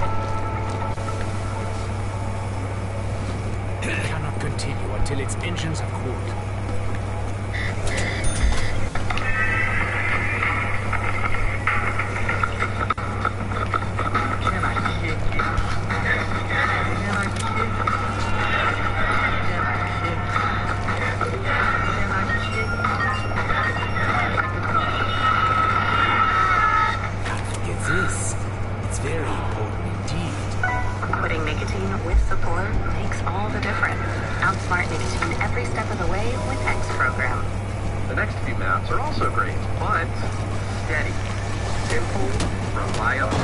S2: It cannot continue until its engines have cooled.
S1: Are also great, but steady, simple, reliable,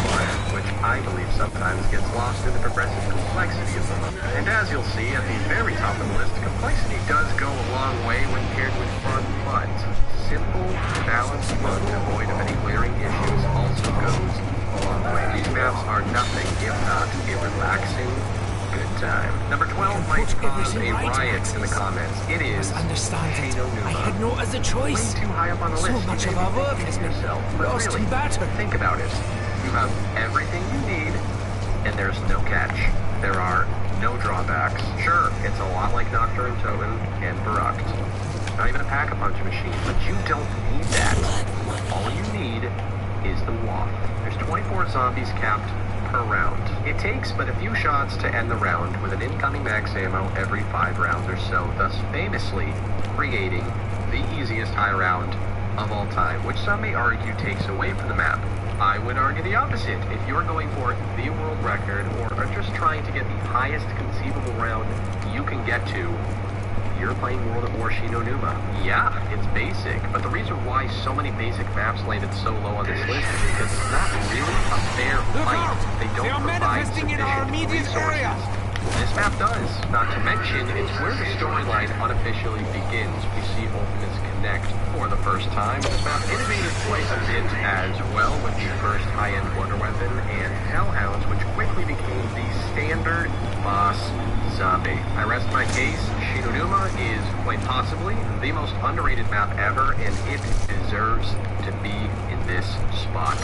S1: fun, which I believe sometimes gets lost in the progressive complexity of them. And as you'll see at the very top of the list, complexity does go a long way when paired with fun, but simple, balanced fun devoid of any glaring issues also goes a long way. These maps are nothing if not a relaxing good time. Number 12 might cause a riot in the comments. It is tehrealaspeca.
S2: I had no other choice.
S1: Way too high up on the list.
S2: So much of our work has been lost
S1: really,
S2: in battle.
S1: Think about it. You have everything you need, and there's no catch. There are no drawbacks. Sure, it's a lot like Nocturne Toten and Barucht. Not even a pack-a-punch machine, but you don't need that. All you need is the waft. There's 24 zombies capped per round. It takes but a few shots to end the round with an incoming max ammo every 5 rounds or so, thus famously creating the easiest high round of all time, which some may argue takes away from the map. I would argue the opposite. If you're going for the world record or are just trying to get the highest conceivable round you can get to, you're playing World at War Shinonuma. Yeah, it's basic, but the reason why so many basic maps landed so low on this list is because it's not really a fair fight. They don't provide sufficient resources. This map does. Not to mention, it's where the storyline unofficially begins. We see Ultimates connect for the first time. This map innovated quite a bit as well with the first high-end wonder weapon and Hellhounds, which quickly became the standard boss zombie. I rest my case. Shinonuma is quite possibly the most underrated map ever, and it deserves to be in this spot.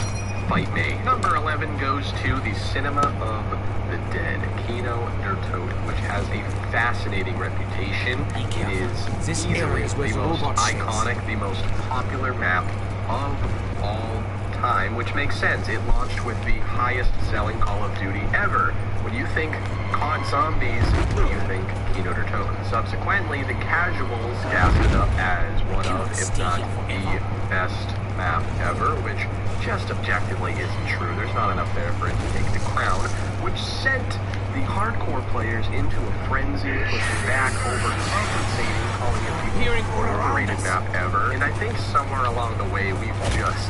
S1: Fight me. Number 11 goes to the Cinema of the Dead, Kino der Toten, which has a fascinating reputation. It is easily the most iconic, the most popular map of all time, which makes sense. It launched with the highest selling Call of Duty ever. When you think COD Zombies, you think Kino der Toten. Subsequently, the casuals gassed it up as one of, if not the best map ever, which just objectively isn't true. There's not enough there for it to take the crown, which sent the hardcore players into a frenzy, pushing back, overcompensating, calling it the most overrated map ever. And I think somewhere along the way, we've just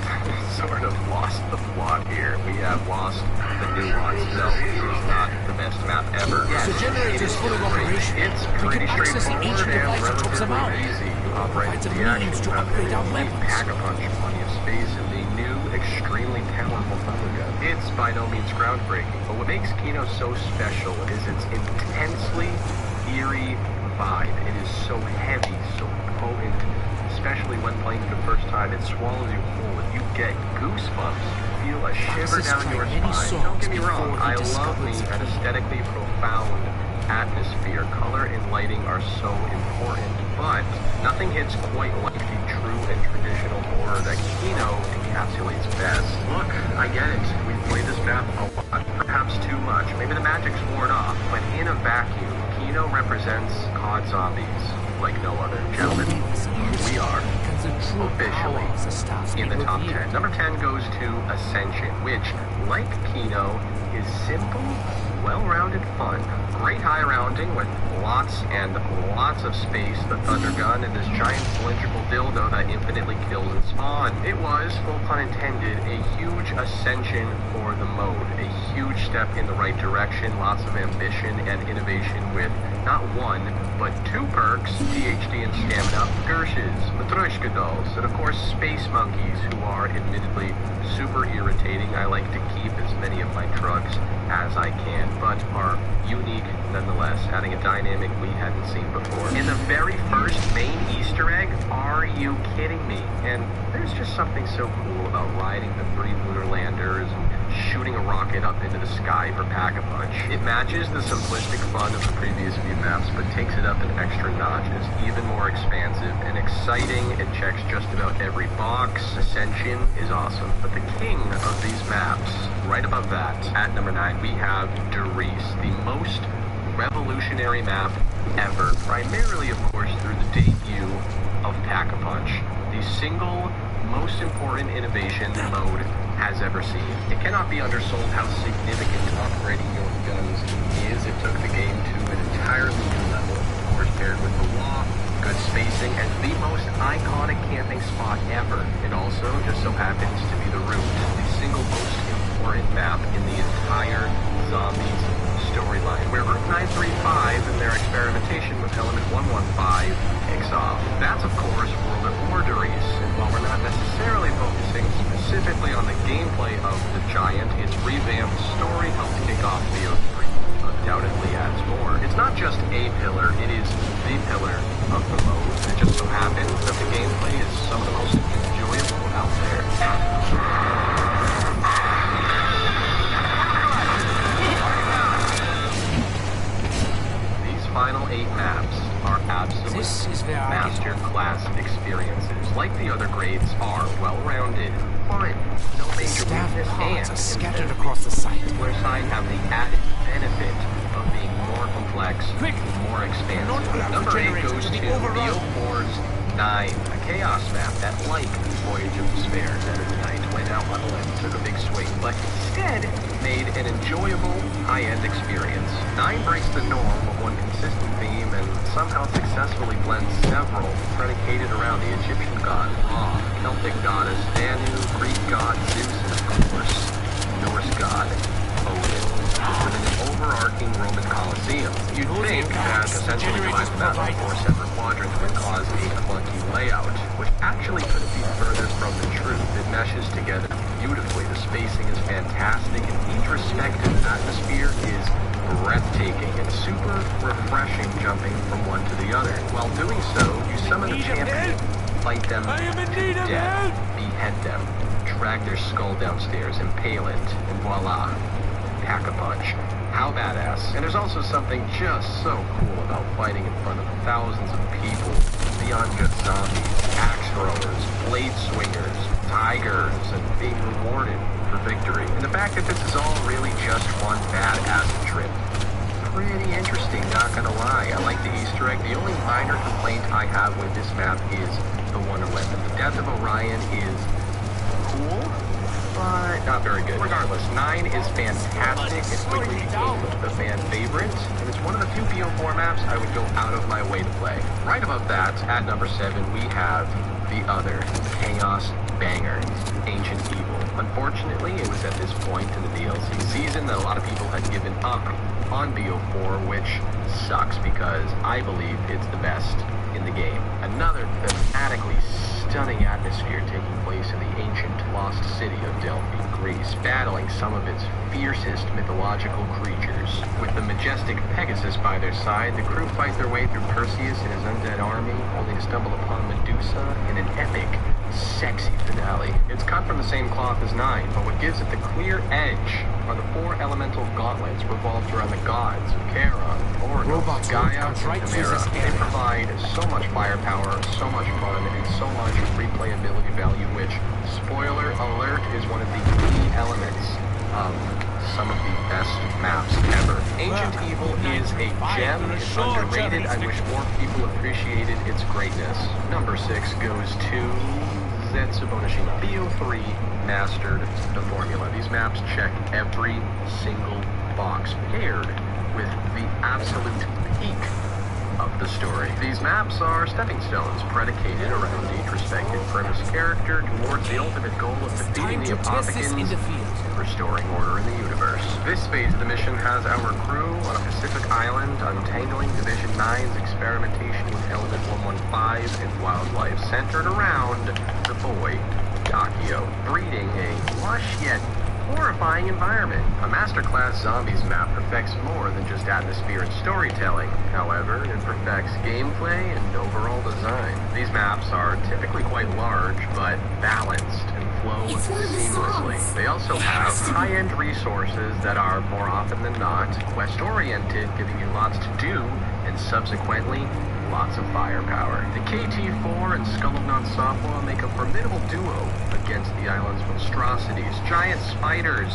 S1: sort of lost the plot here. We have lost the nuance. No, it's not the best map ever. Yes,
S2: the generator is full of operation.
S1: It's pretty straightforward and relatively easy to operate into the action. You have a pack-a-punch, plenty of space, and the new, extremely powerful thunder gun. It's by no means groundbreaking, but what makes Kino so special is its intensely eerie vibe. It is so heavy, so potent, especially when playing for the first time. It swallows you whole. You get goosebumps. Feel a shiver down your spine. Don't get me wrong, I love the aesthetically profound atmosphere. Color and lighting are so important, but nothing hits quite like the true and traditional horror that Kino encapsulates best. Look, I get it. We've played this map a lot, perhaps too much. Maybe the magic's worn off, but in a vacuum, Kino represents COD Zombies like no other. Gentlemen, we are officially in the top 10. Number 10 goes to Ascension, which, like Kino, is simple, well-rounded fun. Great high rounding with lots and lots of space, the thunder gun, and this giant cylindrical dildo that infinitely kills and spawn. It was, full pun intended, a huge ascension for the mode. A huge step in the right direction, lots of ambition and innovation with not one, but 2 perks, PhD and stamina, Gershes, Matryoshka dolls, and of course space monkeys, who are admittedly super irritating. I like to keep as many of my drugs as I can, but are unique nonetheless, adding a dynamic we hadn't seen before. In the very first main Easter egg, you kidding me? And there's just something so cool about riding the 3 lunar landers and shooting a rocket up into the sky for Pack-a-Punch. It matches the simplistic fun of the previous few maps, but takes it up an extra notch. It's even more expansive and exciting. It checks just about every box. Ascension is awesome. But the king of these maps, right above that, at number 9, we have Derice, the most revolutionary map ever, primarily of course through the debut of Pack-a-Punch, the single most important innovation the mode has ever seen. It cannot be undersold how significant upgrading your guns is. It took the game to an entirely new level, of course paired with the law, good spacing, and the most iconic camping spot ever. It also just so happens to be the route, the single most important map in the entire Zombies storyline, where Route 935 and their experimentation with Element 115 kicks off. That's, of course, World at War Derice, and while we're not necessarily focusing specifically on the gameplay of the Giant, its revamped story helped kick off BO3. Undoubtedly adds more. It's not just a pillar, it is the pillar of the mode. It just so happens that the gameplay is some of the most enjoyable out there. Final 8 maps are absolute master class experiences. Like the other grades are well-rounded, fun, no major weakness, and
S3: scattered across the site.
S1: Where side have the added benefit of being more complex, more expansive. Number 8 goes to BO4's 9, a chaos map that, like Voyage of Despair, Dead of the Night, went out on a limb, took a big swing, but instead made an enjoyable, high-end experience. 9 breaks the norm of one consistent theme and somehow successfully blends several predicated around the Egyptian god Ra, Celtic goddess Anu, Greek god Zeus, and of course, Norse god Odin, within an overarching Roman Colosseum. You'd think that essentially dividing the map into 4 separate quadrants would cause a clunky layout, which actually couldn't be further from the truth. It meshes together beautifully. The spacing is fantastic, and each respective atmosphere is breathtaking and super refreshing, jumping from one to the other. While doing so, you summon the champion, fight them to death, behead them, drag their skull downstairs, impale it, and voila, Pack-a-Punch. How badass. And there's also something just so cool about fighting in front of thousands of people, beyond just zombies, axe throwers, blade swingers, tigers, and being rewarded for victory. And the fact that this is all really just one badass trip. Pretty interesting, not gonna lie. I like the Easter egg. The only minor complaint I have with this map is the 111. The Death of Orion is cool, but not very good. Regardless, 9 is fantastic. It quickly became the fan favorite, and it's one of the few BO4 maps I would go out of my way to play. Right above that, at number 7, we have the other chaos banger, Ancient Evil. Unfortunately, it was at this point in the DLC season that a lot of people had given up on BO4, which sucks because I believe it's the best in the game. Another thematically stunning atmosphere taking place in the ancient lost city of Delphi, Greece, battling some of its fiercest mythological creatures. With the majestic Pegasus by their side, the crew fight their way through Perseus and his undead army, only to stumble upon Medusa in an epic, sexy finale. It's cut from the same cloth as 9, but what gives it the clear edge are the 4 elemental gauntlets revolved around the gods of Charon, Ornos, Gaia, and Chimera. They provide so much firepower, so much fun, and so much replayability value, which, spoiler alert, is one of the key elements of some of the best maps ever. Ancient Evil is a gem. It's underrated. I wish more people appreciated its greatness. Number 6 goes to Zetsubonishima. BO3 mastered the formula. These maps check every single box, paired with the absolute peak of the story. These maps are stepping stones predicated around each respective premise character towards the ultimate goal of defeating the Apothicons and restoring order in the universe. This phase of the mission has our crew on a Pacific island untangling Division 9's experimentation with Element 115 and wildlife centered around the boy, Takio, breeding a lush yet horrifying environment. A masterclass zombies map perfects more than just atmosphere and storytelling. However, it perfects gameplay and overall design. These These maps are typically quite large, but balanced and flow seamlessly. They also have high-end resources that are, more often than not, quest-oriented, giving you lots to do, and subsequently, lots of firepower. The KT-4 and Skull of Non-Sopwa make a formidable duo against the island's monstrosities. Giant spiders,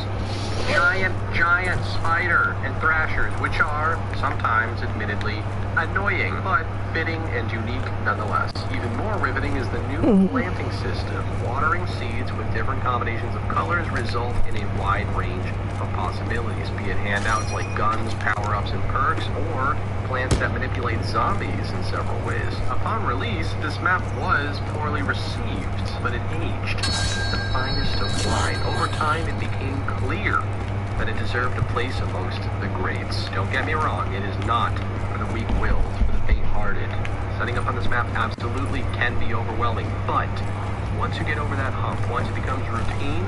S1: giant spider, and thrashers, which are, sometimes admittedly, annoying, but fitting and unique nonetheless. Even more riveting is the new planting system. Watering seeds with different combinations of colors result in a wide range of possibilities, be it handouts like guns, power-ups, and perks, or plants that manipulate zombies in several ways. Upon release, this map was poorly received, but it aged the finest of wine. Over time, it became clear that it deserved a place amongst the greats. Don't get me wrong, it is not for the weak-willed, for the faint-hearted. Setting up on this map absolutely can be overwhelming, but once you get over that hump, once it becomes routine,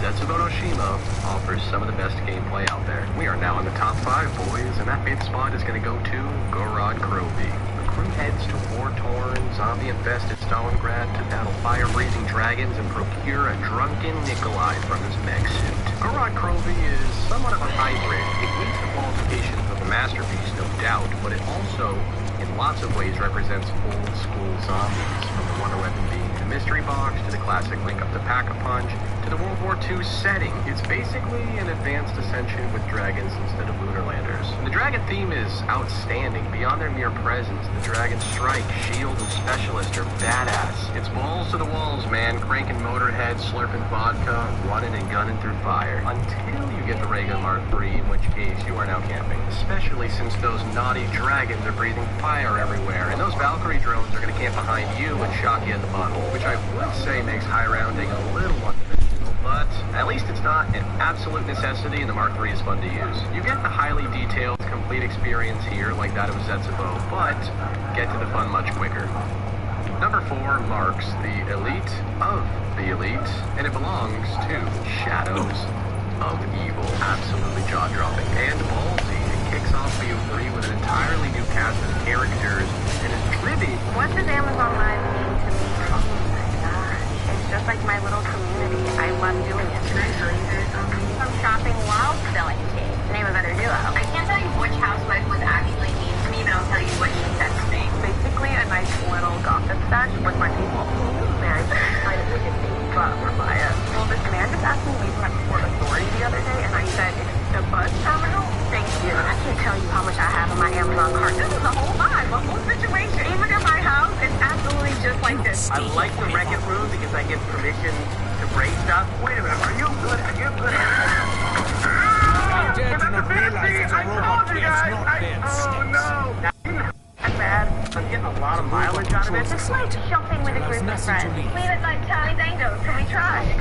S1: Zetsubo no Shima offers some of the best gameplay out there. We are now in the top 5, boys, and that 5th spot is going to go to Gorod Krovi. The crew heads to war-torn, zombie-infested Stalingrad to battle fire-breathing dragons and procure a drunken Nikolai from his mech suit. Gorod Krovi is somewhat of a hybrid. It meets the qualifications of a masterpiece, no doubt, but it also, in lots of ways, represents old-school zombies, from the Wonder Weapon being the mystery box, to the classic Link Up the Pack-a-Punch, to the World War II setting. It's basically an advanced ascension with dragons instead of lunar landers. And the dragon theme is outstanding. Beyond their mere presence, the dragon's strike, shield, and specialist are badass. It's balls to the walls, man. Cranking motorhead, slurping vodka, running and gunning through fire. Until you get the Ray Gun Mark III, in which case you are now camping. Especially since those naughty dragons are breathing fire everywhere, and those Valkyrie drones are going to camp behind you and shock you in the butthole, which I would say makes high rounding a little unconventional, but at least it's not an absolute necessity, and the Mark III is fun to use. You get the highly detailed, complete experience here, like that of Zetsubo, but get to the fun much quicker. Number 4 marks the elite of the elite, and it belongs to Shadows of Evil. Absolutely jaw-dropping and ballsy. It kicks off BO3 with an entirely new cast of characters, and is driven.
S6: What does Amazon Live mean to me? Oh my gosh. It's just like my little community. I love doing it. Can I tell you guys something? I'm shopping while selling tea. Name a better duo. I can't tell you which housewife was actually mean to me, but I'll tell you what she said to me. Basically a nice little gossip sesh with my people. Man, kind of wicked thing, but we're biased. Well, this man just asked me to leave my Port Authority the other day, and I said, it's the bus terminal? Thank you. I can't tell you how much I have in my Amazon cart. This is a whole vibe, a whole situation. Even in my house, it's absolutely just like this.
S5: I like the Wreck-It room because I get permission to break stuff. Wait a minute, are you good? Are you good at
S2: How dare you not realize it's a robot plays not dead snakes?
S5: That's bad. I'm getting a lot of mileage out of it.
S6: Just like shopping with a group of friends.
S2: to
S6: Leave it like Charlie's Angels. Can we try?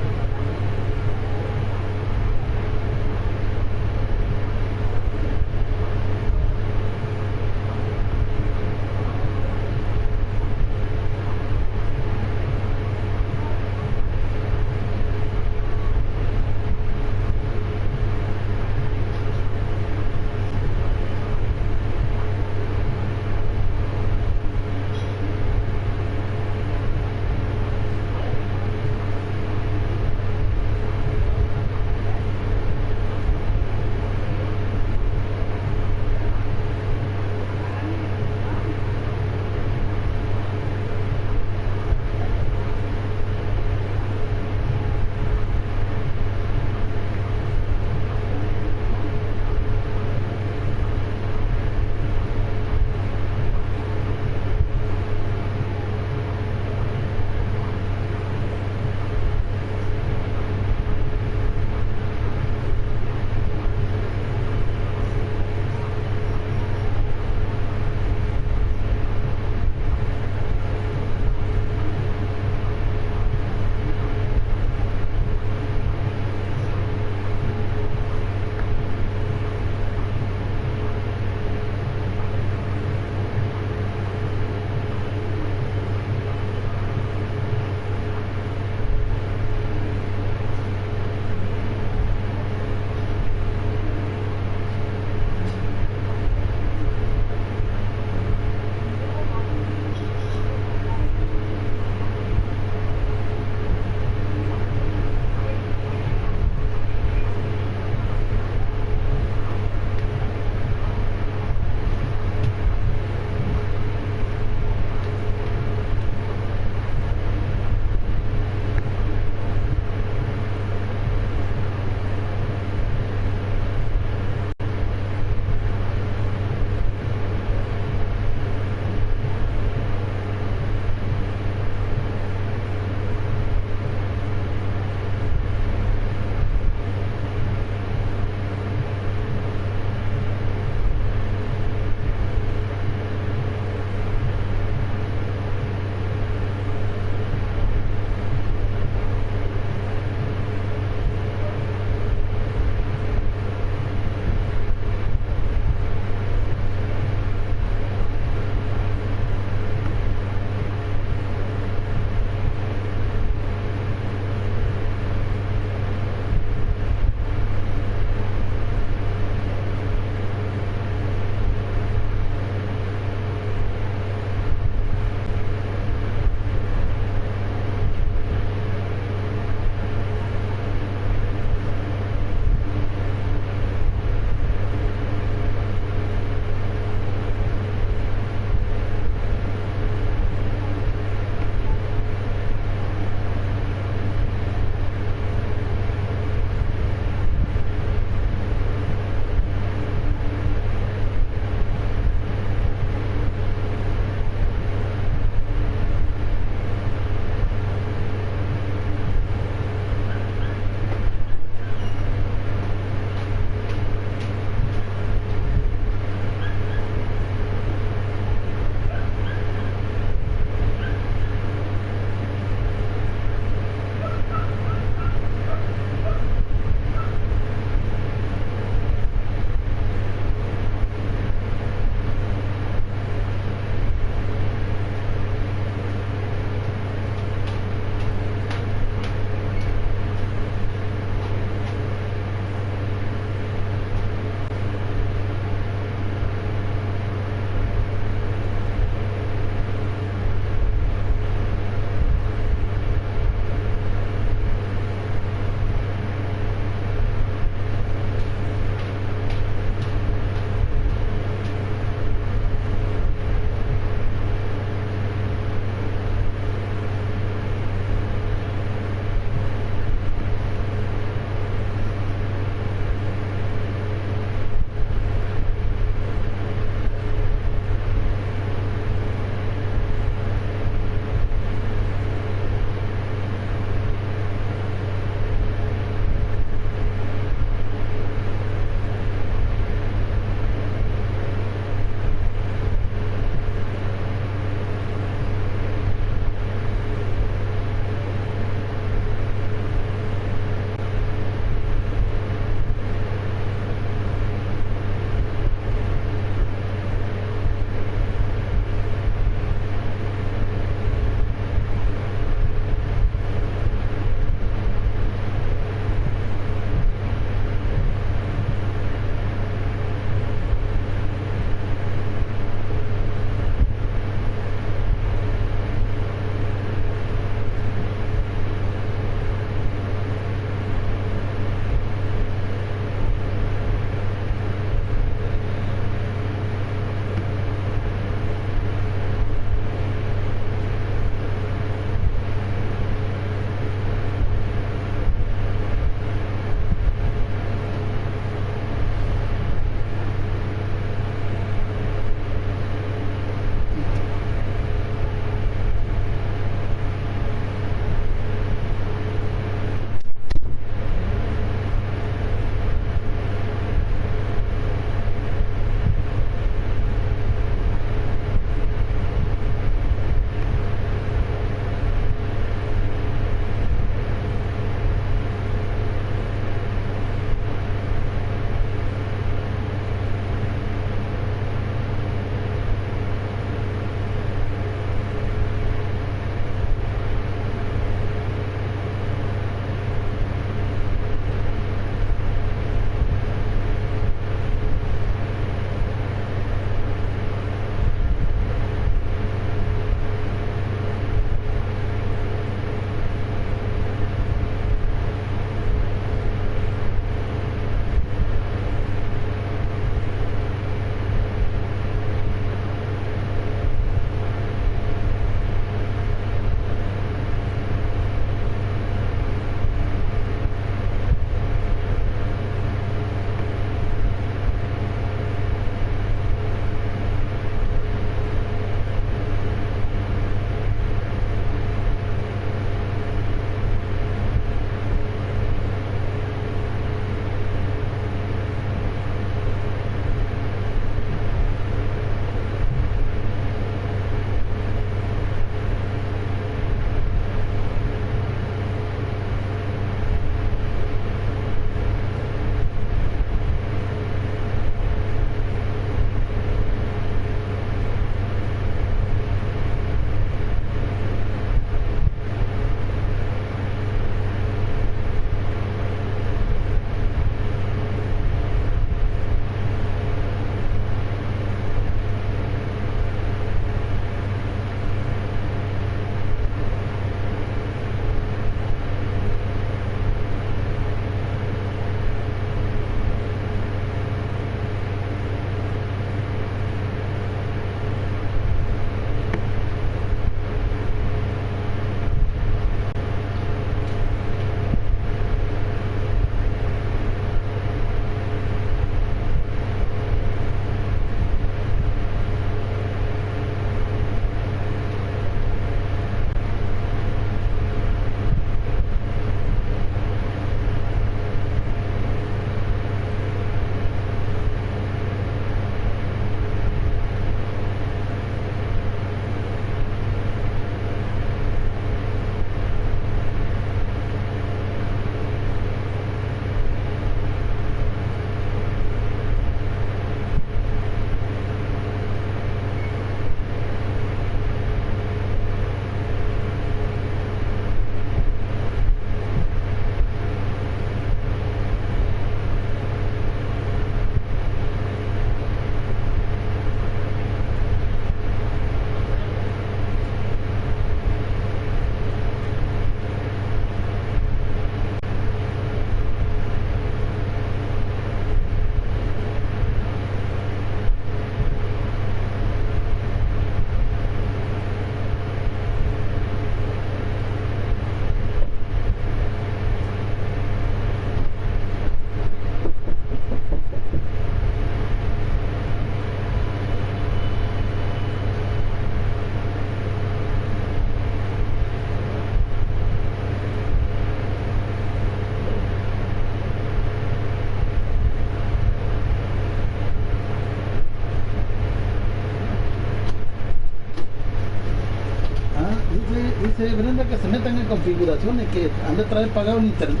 S8: dice Brenda que se metan en configuraciones, que han de traer pagado el internet,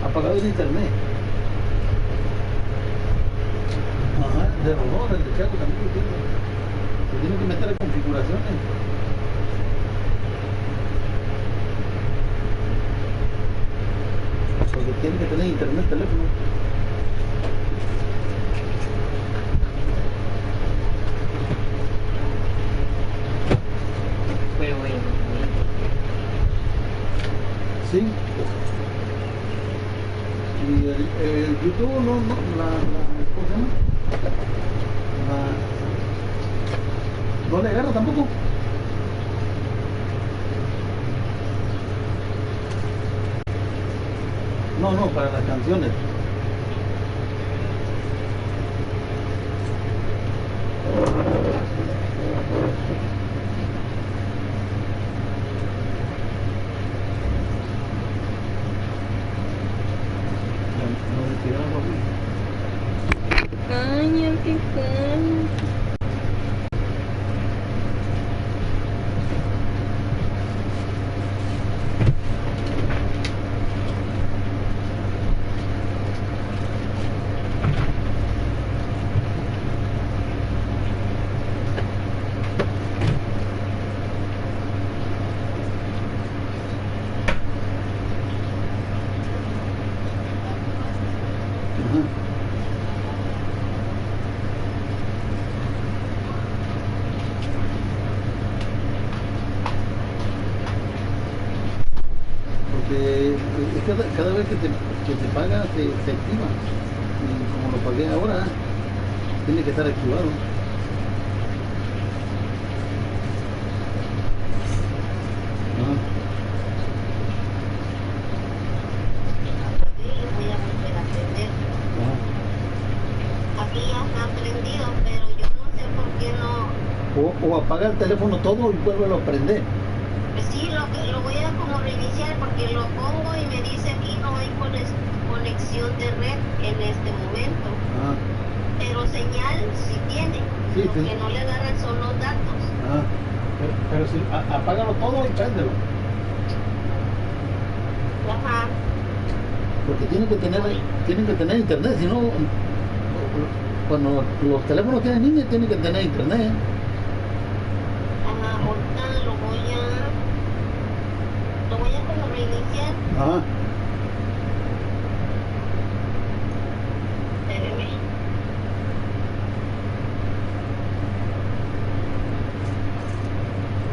S8: apagado el internet. Ajá, de robot, el de Chaco también lo tiene. Se tiene que meter en configuraciones. Porque tiene que tener internet el teléfono. Sí. Y el YouTube no, ¿cómo se llama? No le agarra tampoco. No, para las canciones.
S9: Cállate, cállate.
S8: Cada vez que te paga se activa, y como lo pagué ahora tiene que estar activado.
S10: Voy a volver a aprender. Aquí ya está prendido, pero yo no sé por qué no.
S8: O apaga el teléfono todo y vuelve a prender.
S10: Sí, lo voy a como reiniciar porque lo pongo y me dice aquí no hay conexión de red en este momento. Pero señal sí tiene.
S8: Sí,
S10: lo que no le agarran son los datos.
S8: Pero si apágalo todo y préndelo.
S10: Ajá.
S8: Porque tienen que tener internet, si no, cuando los teléfonos tienen línea tienen que tener internet.
S10: Ajá, ahorita lo voy a como reiniciar.
S8: Ajá.
S10: Espéreme.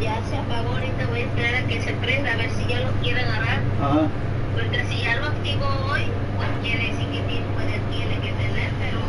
S10: Ya se apagó, ahorita voy a esperar a que se prenda, a ver si ya lo quiere agarrar.
S8: Ajá.
S10: Porque si ya lo activo hoy, pues quiere decir que tiene que tener, pero...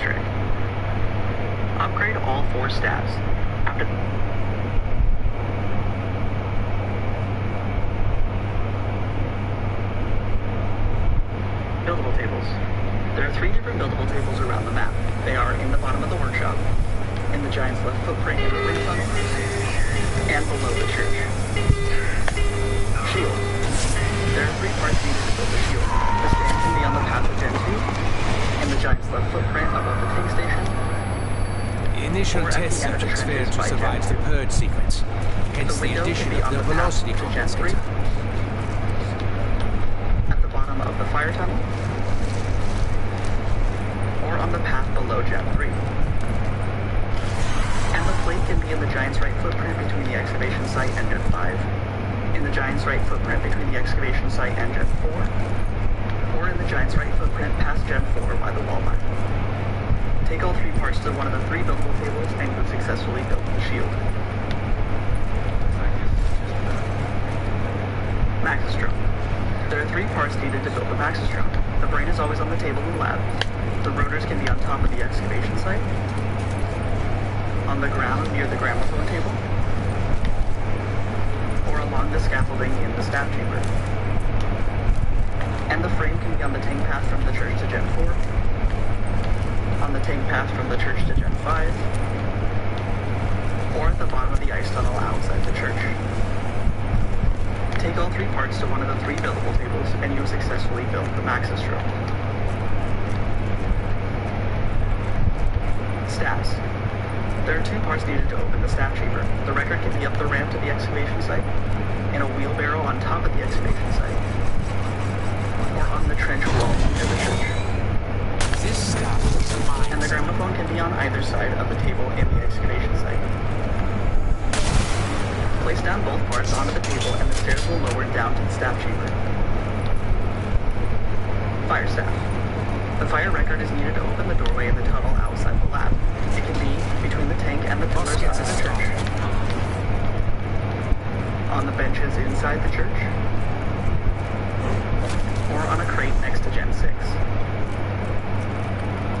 S5: trick. Upgrade all 4 staffs. After buildable tables. There are 3 different buildable tables around the map. They are in the bottom of the workshop, in the giant's left footprint in the wind tunnel, and below the church. Shield. There are 3 parts needed to build the shield. The stand can be on the path of Gen 2, in the giant's left footprint above the tank station.
S2: The initial test subjects failed to survive the purge sequence, hence the addition of the velocity compensator.
S5: At the bottom of the fire tunnel, or on the path below Gen 3. And the plate can be in the giant's right footprint between the excavation site and Gen 5, in the giant's right footprint between the excavation site and Gen 4, or in the giant's right footprint past Gen 4 by the wall line. Take all 3 parts to one of the 3 buildable tables and you have successfully built the shield. Maxistrom. There are 3 parts needed to build the Maxistrom. The brain is always on the table in the lab. The rotors can be on top of the excavation site, on the ground near the gramophone table, or along the scaffolding in the staff chamber. And the frame can be on the tank path from the church to Gen 4, on the tank path from the church to Gen 5, or at the bottom of the ice tunnel outside the church. Take all 3 parts to one of the 3 buildable tables and you have successfully built the Maxistrom. Staffs. There are 2 parts needed to open the staff chamber. The record can be up the ramp to the excavation site, in a wheelbarrow on top of the excavation site, or on the trench wall near the church.
S2: This stuff is mine.
S5: And the gramophone can be on either side of the table in the excavation site. Place down both parts onto the table and the stairs will lower down to the staff chamber. Fire staff. The fire record is needed to open the doorway in the tunnel outside the lab. It can be between the tank and the pillars under the church, on the benches inside the church, or on a crate next to Gen 6.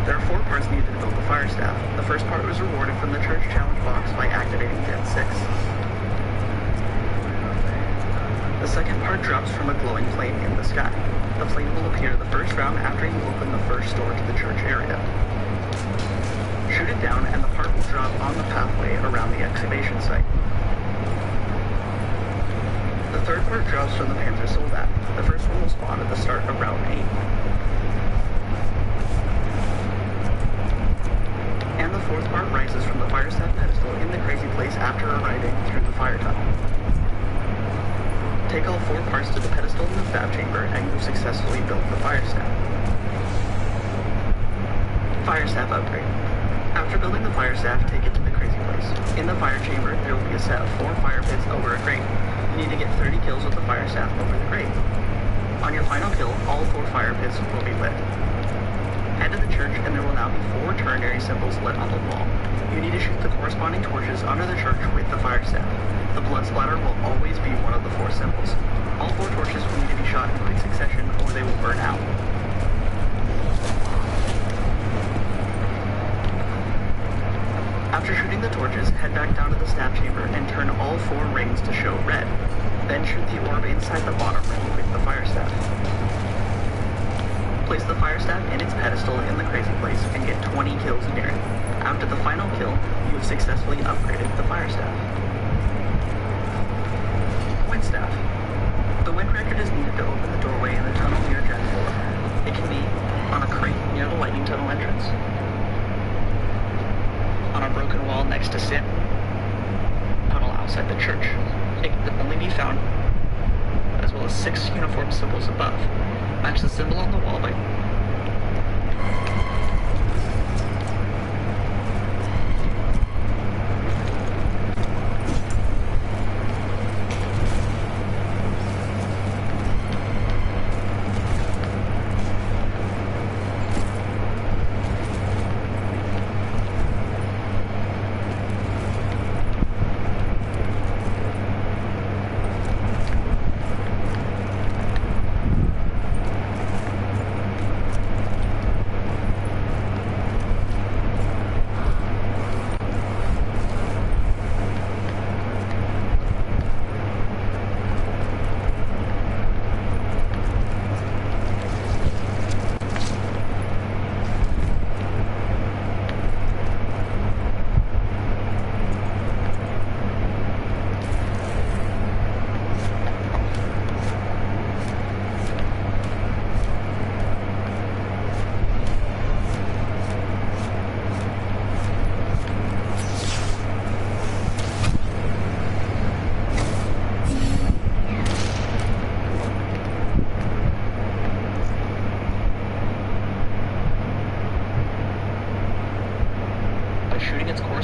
S5: There are 4 parts needed to build the fire staff. The first part was rewarded from the church challenge box by activating Gen 6. The second part drops from a glowing flame in the sky. The flame will appear the first round after you open the first door to the church area. Shoot it down and the part will drop on the pathway around the excavation site. The third part drops from the Panzer Soldat. The first one will spawn at the start of round 8. And the fourth part rises from the fire staff pedestal in the crazy place after arriving through the fire tunnel. Take all 4 parts to the pedestal in the staff chamber and you've successfully built the fire staff. Fire staff upgrade. After building the fire staff, take it to the crazy place. In the fire chamber, there will be a set of 4 fire pits over a grate. You need to get 30 kills with the fire staff over the grate. On your final kill, all 4 fire pits will be lit. Head to the church and there will now be 4 ternary symbols lit on the wall. You need to shoot the corresponding torches under the church with the fire staff. The blood splatter will always be one of the 4 symbols. All 4 torches will need to be shot in quick succession or they will burn out. After shooting the torches, head back down to the staff chamber and turn all 4 rings to show red. Then shoot the orb inside the bottom ring with the fire staff. Place the fire staff in its pedestal in the crazy place and get 20 kills near it. After the final kill, you have successfully upgraded the fire staff. Wind staff. The wind record is needed to open the doorway in the tunnel near Gen 4. It can be on a crate near the lightning tunnel entrance, on a broken wall next to Sin, tunnel outside the church. It can only be found, as well as 6 uniform symbols above. Match the symbol on the wall by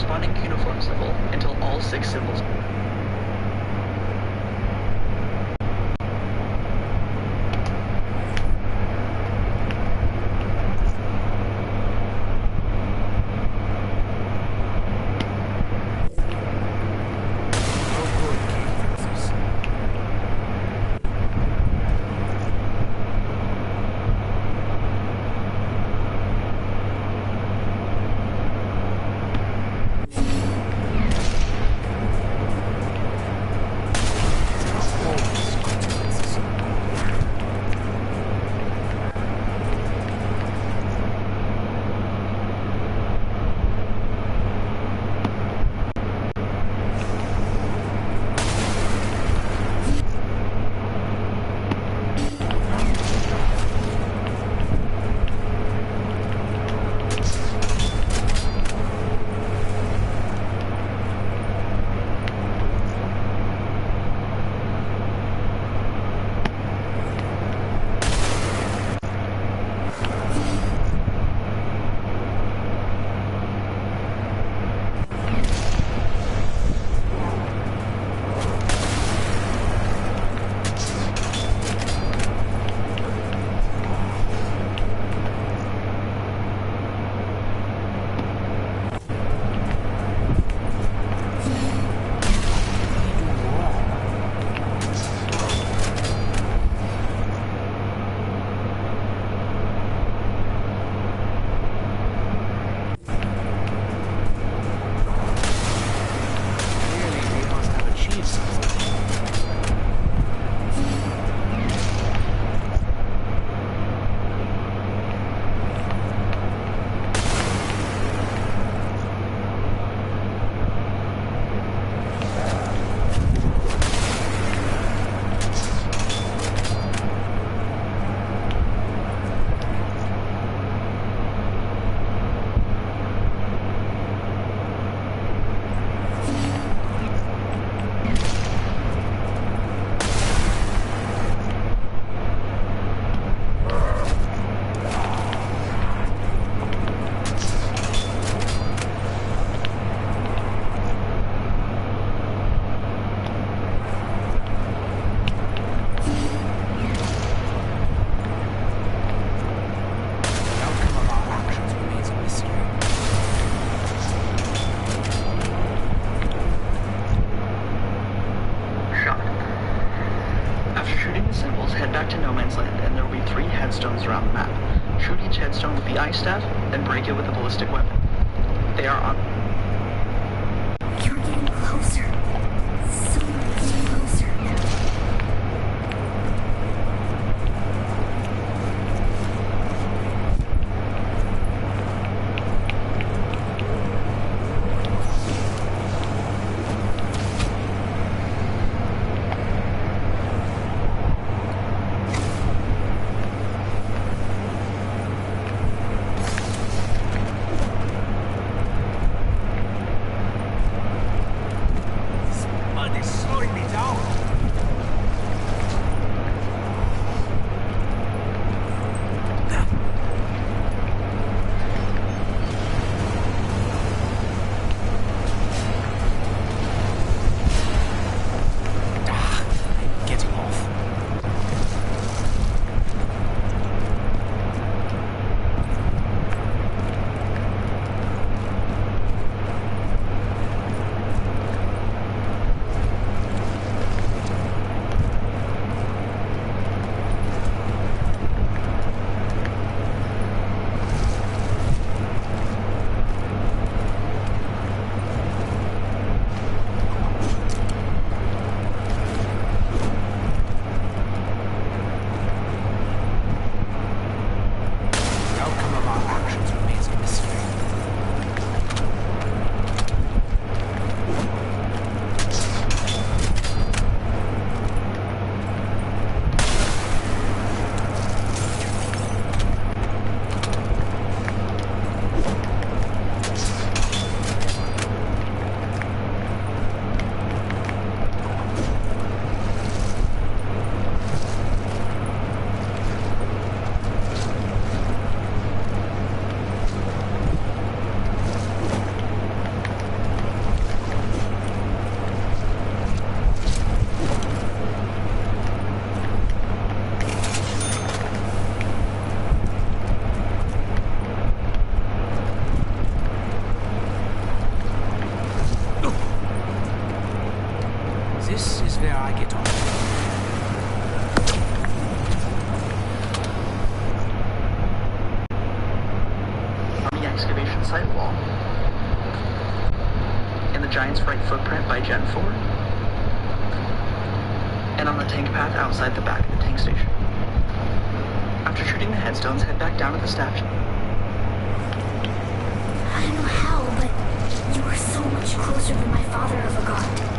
S5: corresponding cuneiform symbol until all 6 symbols. Staff and break it with a ballistic weapon. They are on.
S11: You're getting closer. So much closer.
S2: I get on.
S5: On the excavation site wall, in the Giant's right footprint by Gen 4, and on the tank path outside the back of the tank station. After treating the headstones, head back down to the statue.
S11: I don't know how, but you are so much closer than my father ever got.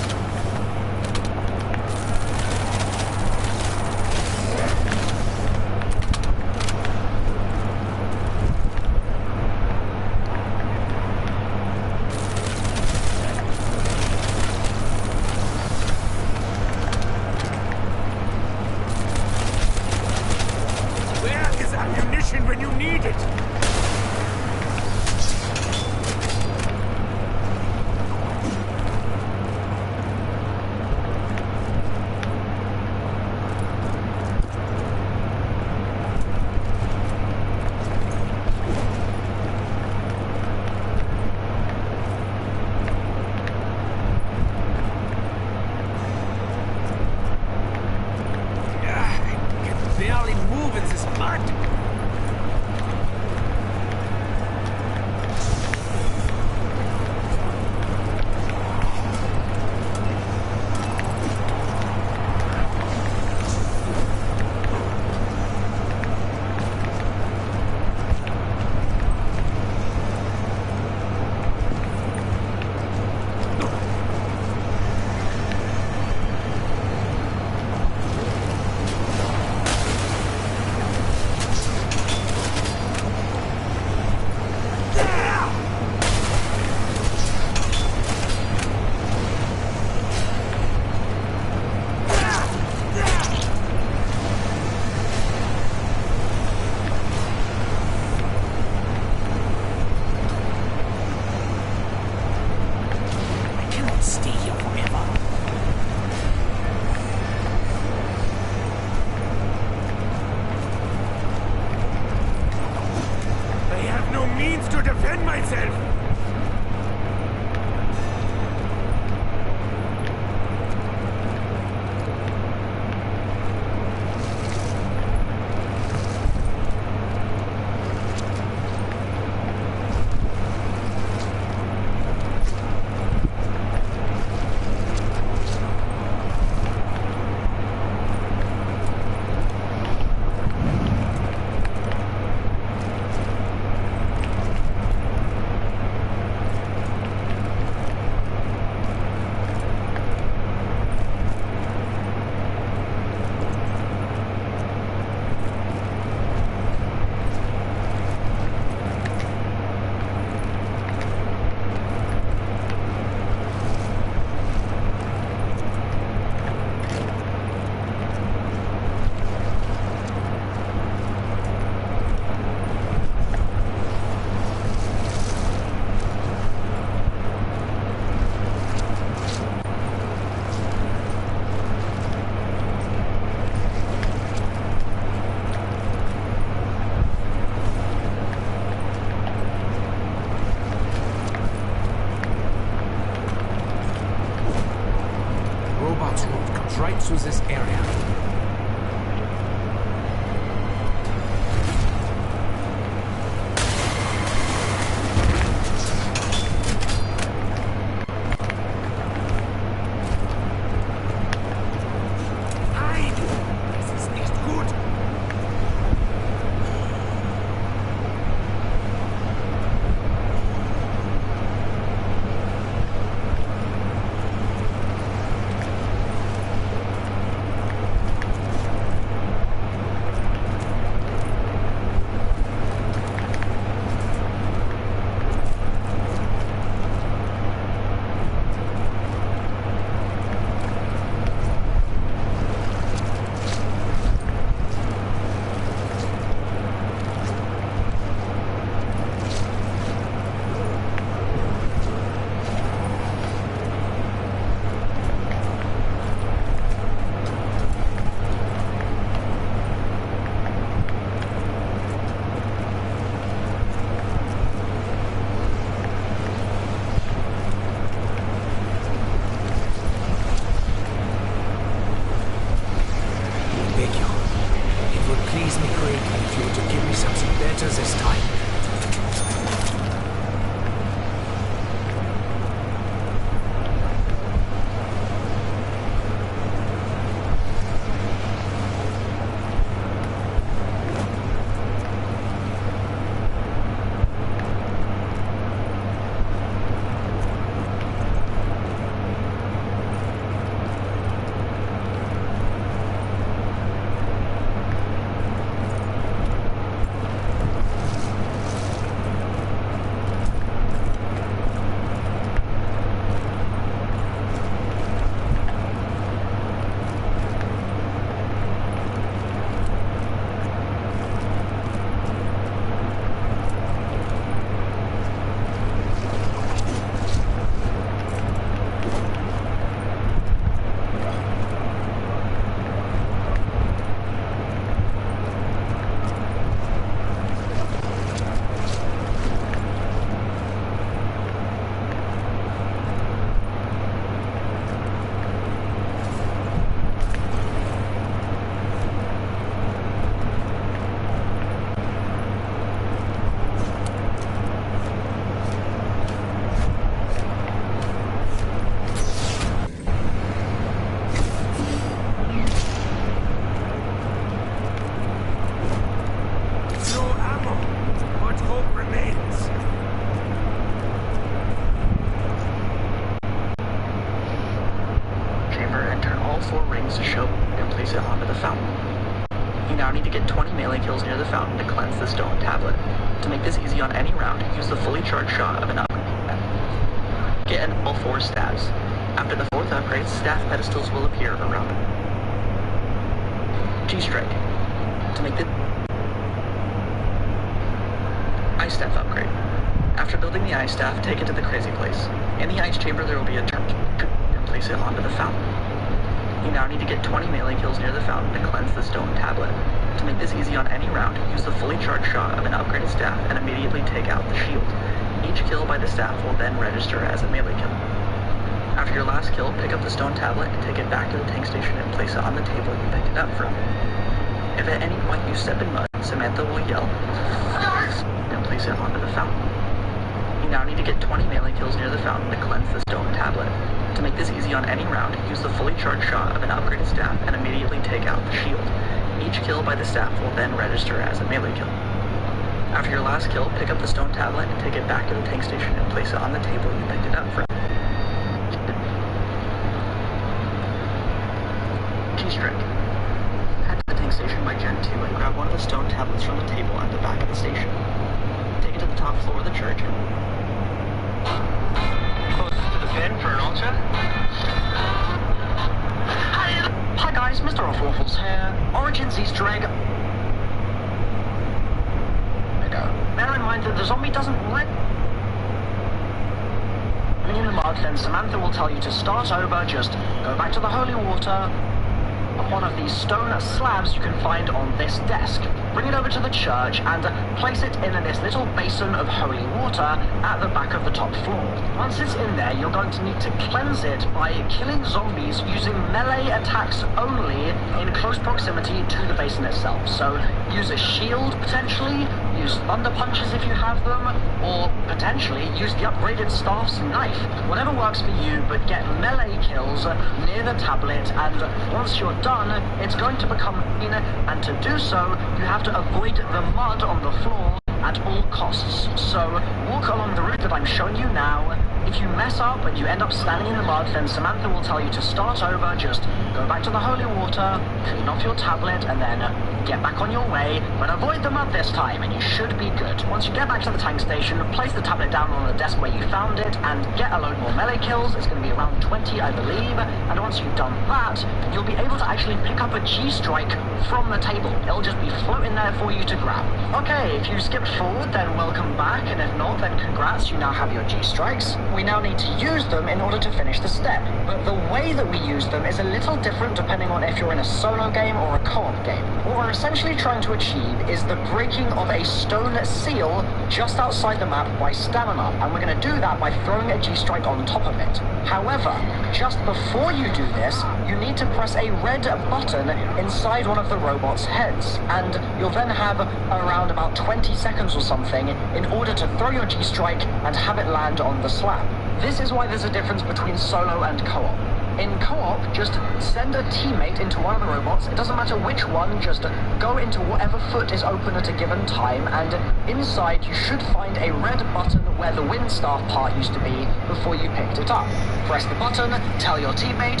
S12: One of these stone slabs you can find on this desk. bring it over to the church and place it in this little basin of holy water at the back of the top floor. Once it's in there, you're going to need to cleanse it by killing zombies using melee attacks only in close proximity to the basin itself. So use a shield potentially, use thunder punches if you have them, or potentially use the upgraded staff's knife. Whatever works for you, but get melee kills near the tablet, and once you're done, it's going to become green, and to do so, you have to avoid the mud on the floor at all costs. So walk along the route that I'm showing you now. If you mess up and you end up standing in the mud, then Samantha will tell you to start over, just go back to the holy water, clean off your tablet, and then get back on your way, but avoid the mud this time, and you should be good. Once you get back to the tank station, place the tablet down on the desk where you found it, and get a load more melee kills. It's going to be around 20, I believe, and once you've done that, you'll be able to actually pick up a G-strike from the table. It'll just be floating there for you to grab. Okay, if you skipped forward, then welcome back, and if not, then congrats, you now have your G-strikes. We now need to use them in order to finish the step, but the way that we use them is a little different depending on if you're in a solo game or a co-op game. What we're essentially trying to achieve is the breaking of a stone seal just outside the map by stamina, and we're going to do that by throwing a G-strike on top of it. However, just before you do this, you need to press a red button inside one of the robot's heads, and you'll then have around about 20 seconds or something in order to throw your G-strike and have it land on the slab. This is why there's a difference between solo and co-op. In co-op, just send a teammate into one of the robots. It doesn't matter which one, just go into whatever foot is open at a given time, and inside you should find a red button where the wind staff part used to be before you picked it up. Press the button, tell your teammate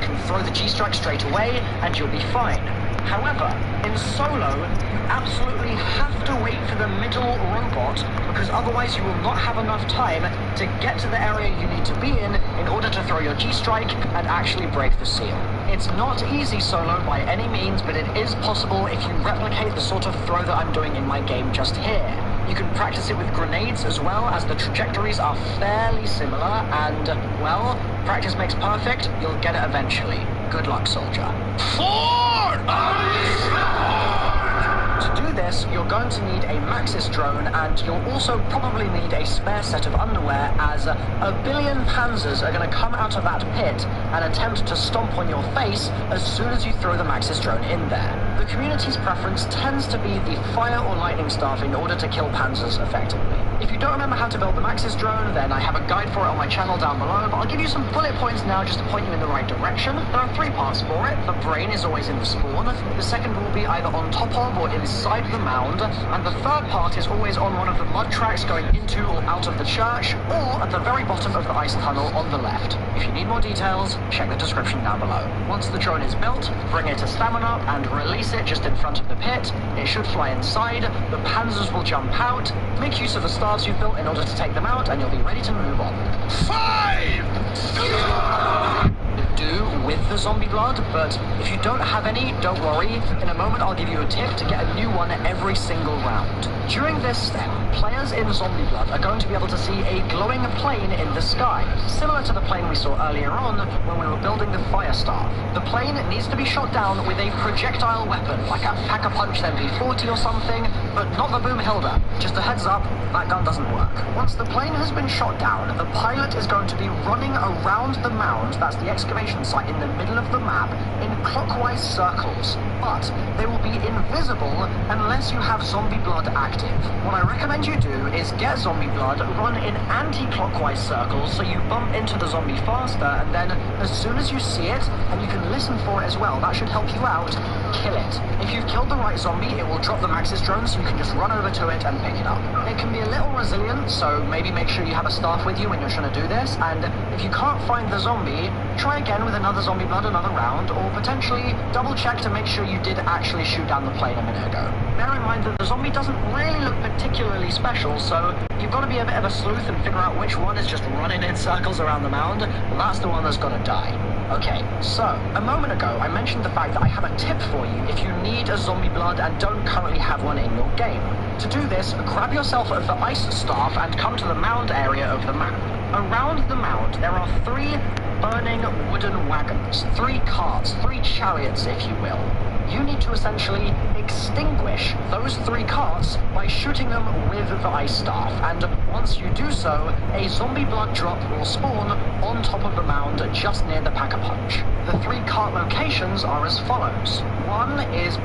S12: can throw the G-strike straight away, and you'll be fine. However, in solo, you absolutely have to wait for the middle robot, because otherwise you will not have enough time to get to the area you need to be in order to throw your G-strike and actually break the seal. It's not easy solo by any means, but it is possible if you replicate the sort of throw that I'm doing in my game just here. You can practice it with grenades as well, as the trajectories are fairly similar, and, well, practice makes perfect. You'll get it eventually. Good luck, soldier. To do this, you're going to need a Maxis drone, and you'll also probably need a spare set of underwear, as a billion panzers are going to come out of that pit and attempt to stomp on your face as soon as you throw the Maxis drone in there. The community's preference tends to be the fire or lightning staff in order to kill panzers effectively. If you don't remember how to build the Maxis drone, then I have a guide for it on my channel down below, but I'll give you some bullet points now just to point you in the right direction. There are 3 parts for it. The brain is always in the spawn, the second will be either on top of or inside the mound, and the third part is always on one of the mud tracks going into or out of the church, or at the very bottom of the ice tunnel on the left. If you need more details, check the description down below. Once the drone is built, bring it to stamina and release it just in front of the pit. It should fly inside, the panzers will jump out, make use of the stars you've built in order to take them out, and you'll be ready to move on.
S2: 5!
S12: Do with the zombie blood, but if you don't have any, don't worry. In a moment I'll give you a tip to get a new one every single round. During this step, players in zombie blood are going to be able to see a glowing plane in the sky, similar to the plane we saw earlier on when we were building the fire staff. The plane needs to be shot down with a projectile weapon, like a Pack-a-Punch MP40 or something, but not the Boomhilda. Just a heads up, that gun doesn't work. Once the plane has been shot down, the pilot is going to be running around the mound, that's the excavation site in the middle of the map, in clockwise circles, but they will be invisible unless you have zombie blood active. What I recommend you do is get zombie blood, run in anti-clockwise circles so you bump into the zombie faster, and then as soon as you see it, and you can listen for it as well, that should help you out, kill it. If you've killed the right zombie, it will drop the Maxis drone so you can just run over to it and pick it up. It can be a little resilient, so maybe make sure you have a staff with you when you're trying to do this, and if you can't find the zombie, try again with another zombie blood another round, or potentially double check to make sure you did actually shoot down the plane a minute ago. Bear in mind that the zombie doesn't really look particularly special, so you've got to be a bit of a sleuth and figure out which one is just running in circles around the mound. Well, that's the one that's got to die. Okay, so a moment ago I mentioned the fact that I have a tip for you if you need a zombie blood and don't currently have one in your game. To do this, grab yourself the ice staff and come to the mound area of the map. Around the mound there are 3 burning wooden wagons, 3 carts, 3 chariots if you will. you need to essentially extinguish those 3 carts by shooting them with the ice staff. And once you do so, a zombie blood drop will spawn on top of the mound just near the Pack-a-Punch. The 3 cart locations are as follows. One is...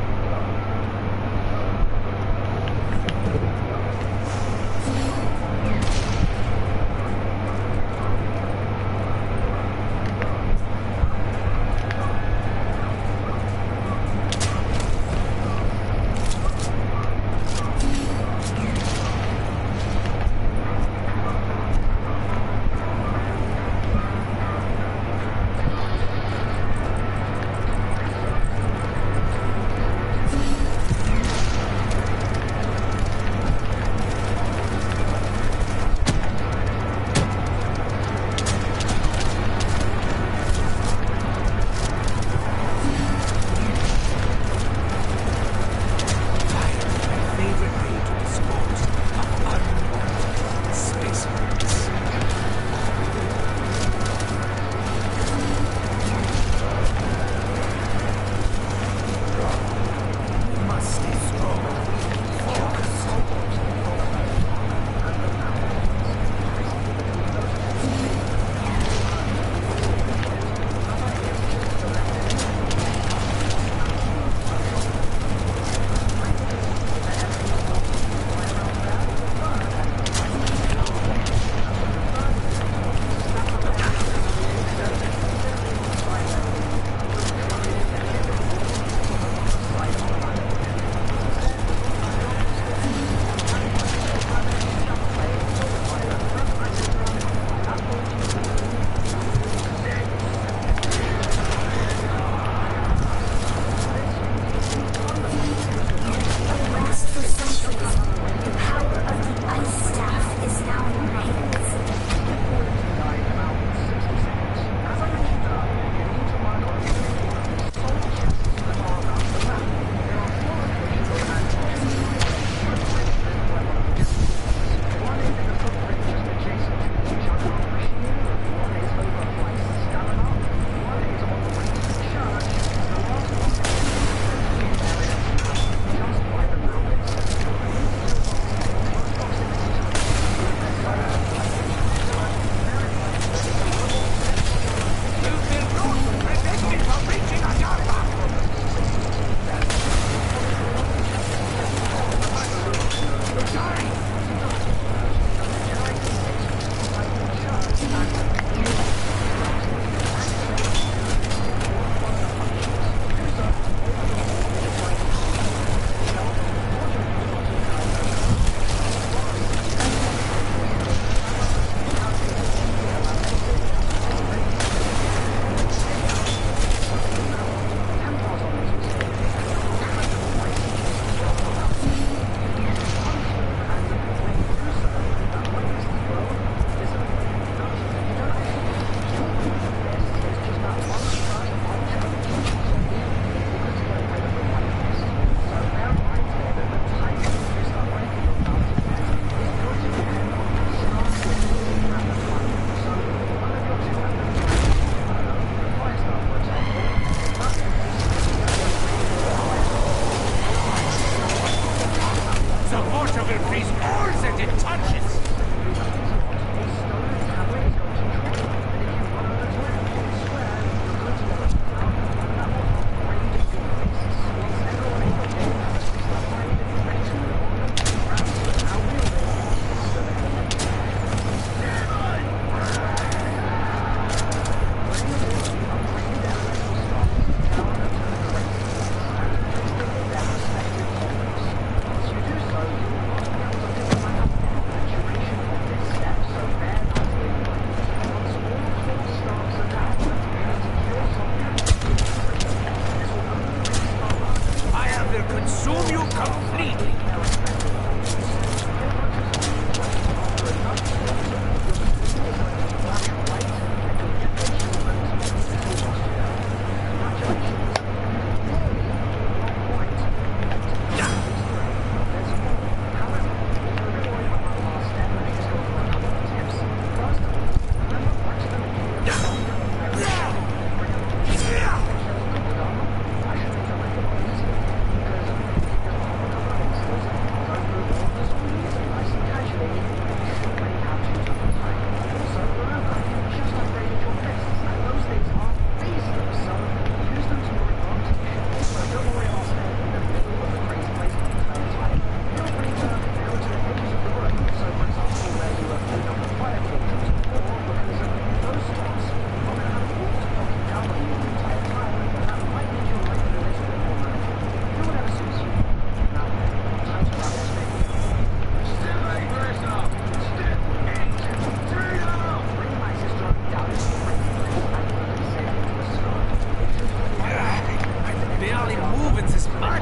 S2: barely move in this mud.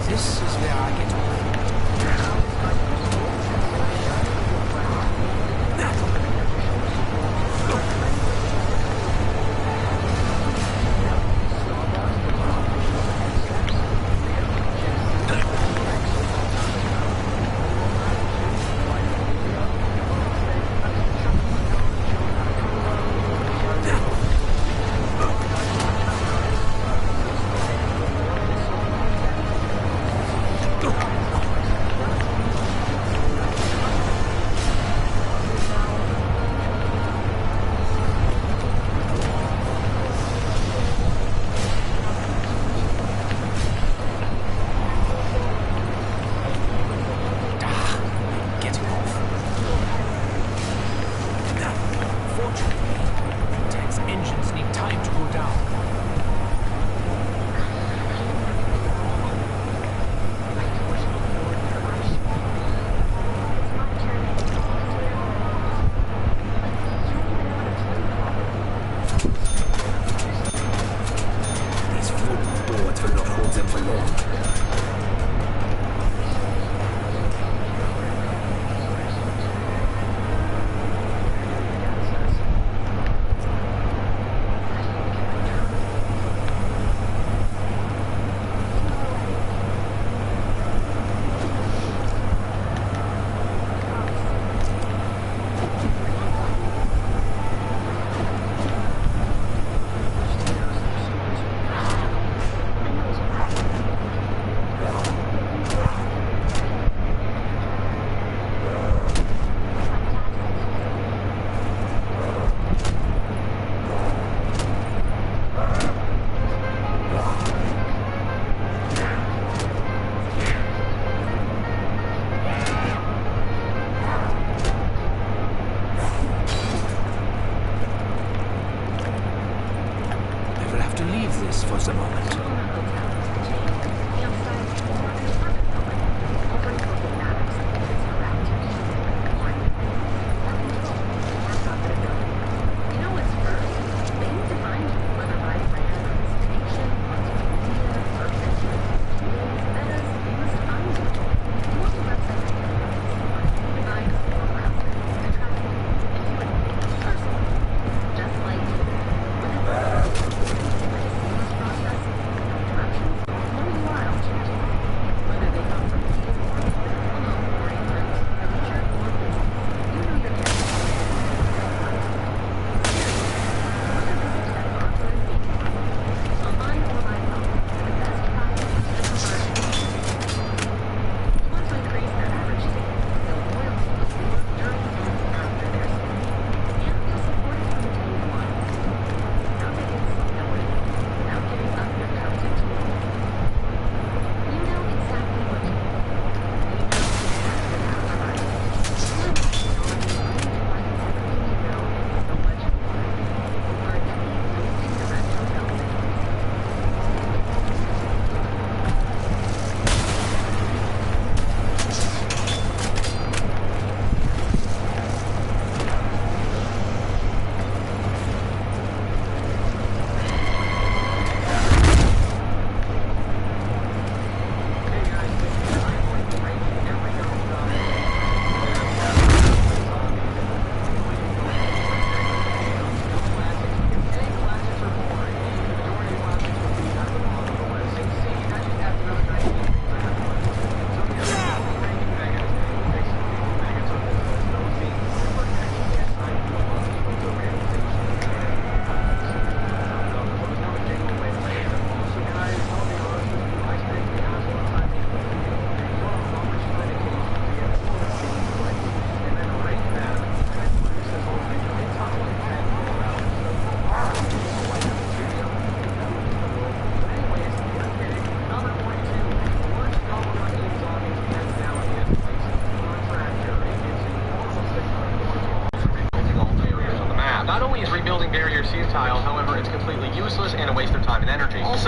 S2: This is where I get off.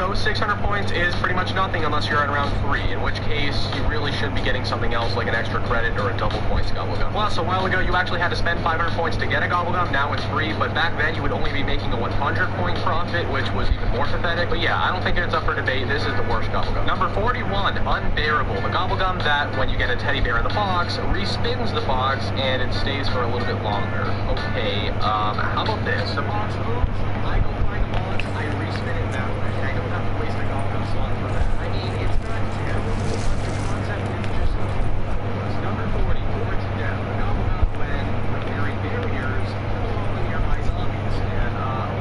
S1: Also, 600 points is pretty much nothing unless you're at round 3, in which case you really should be getting something else like an extra credit or a double points gobblegum. Plus, a while ago you actually had to spend 500 points to get a gobblegum, now it's free, but back then you would only be making a 100 point profit, which was even more pathetic. But yeah, I don't think it's up for debate. This is the worst gobblegum. Number 41, Unbearable. The gobblegum that, when you get a teddy bear in the box, respins the box and it stays for a little bit longer. Okay, how about this? The box moves, I go find the box, I respin it that way. I don't have to waste a gobblegum slot for that. I mean, it's not terrible, but the concept is just ridiculous. Number 40, Boards Down. The gobblegum when repairing barriers following nearby zombies. And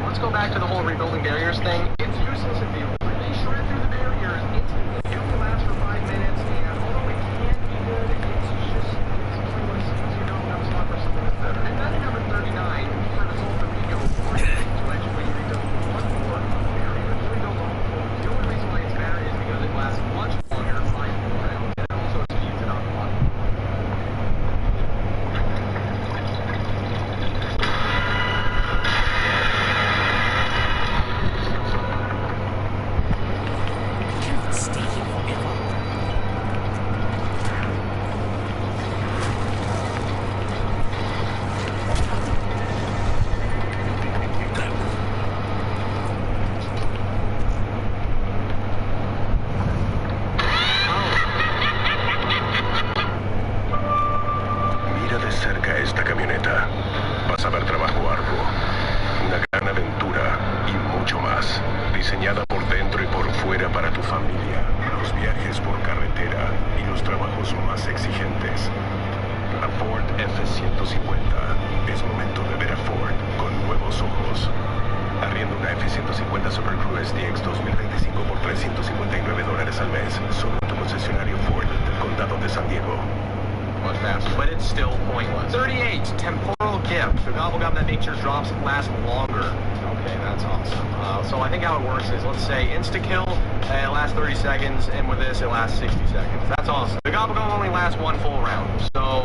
S1: let's go back to the whole rebuilding barriers thing. It's useless if they shred through the barriers instantly. It only lasts for 5 minutes, and although it can be good, it's just pointless because you don't have a slot for something that's better. And then at number 39, for the Sulfur Video Board, which when you rebuild one board on the barrier, you rebuild the whole board. The only reason why it's better is because it lasts much longer, 5 more rounds, and it also speeds it up a lot. But it's still pointless. 38, Temporal Gift. The gobblegum that makes your drops last longer. Okay, that's awesome. So I think how it works is, let's say insta-kill, it lasts 30 seconds, and with this it lasts 60 seconds. That's awesome. The gobblegum only lasts 1 full round, so,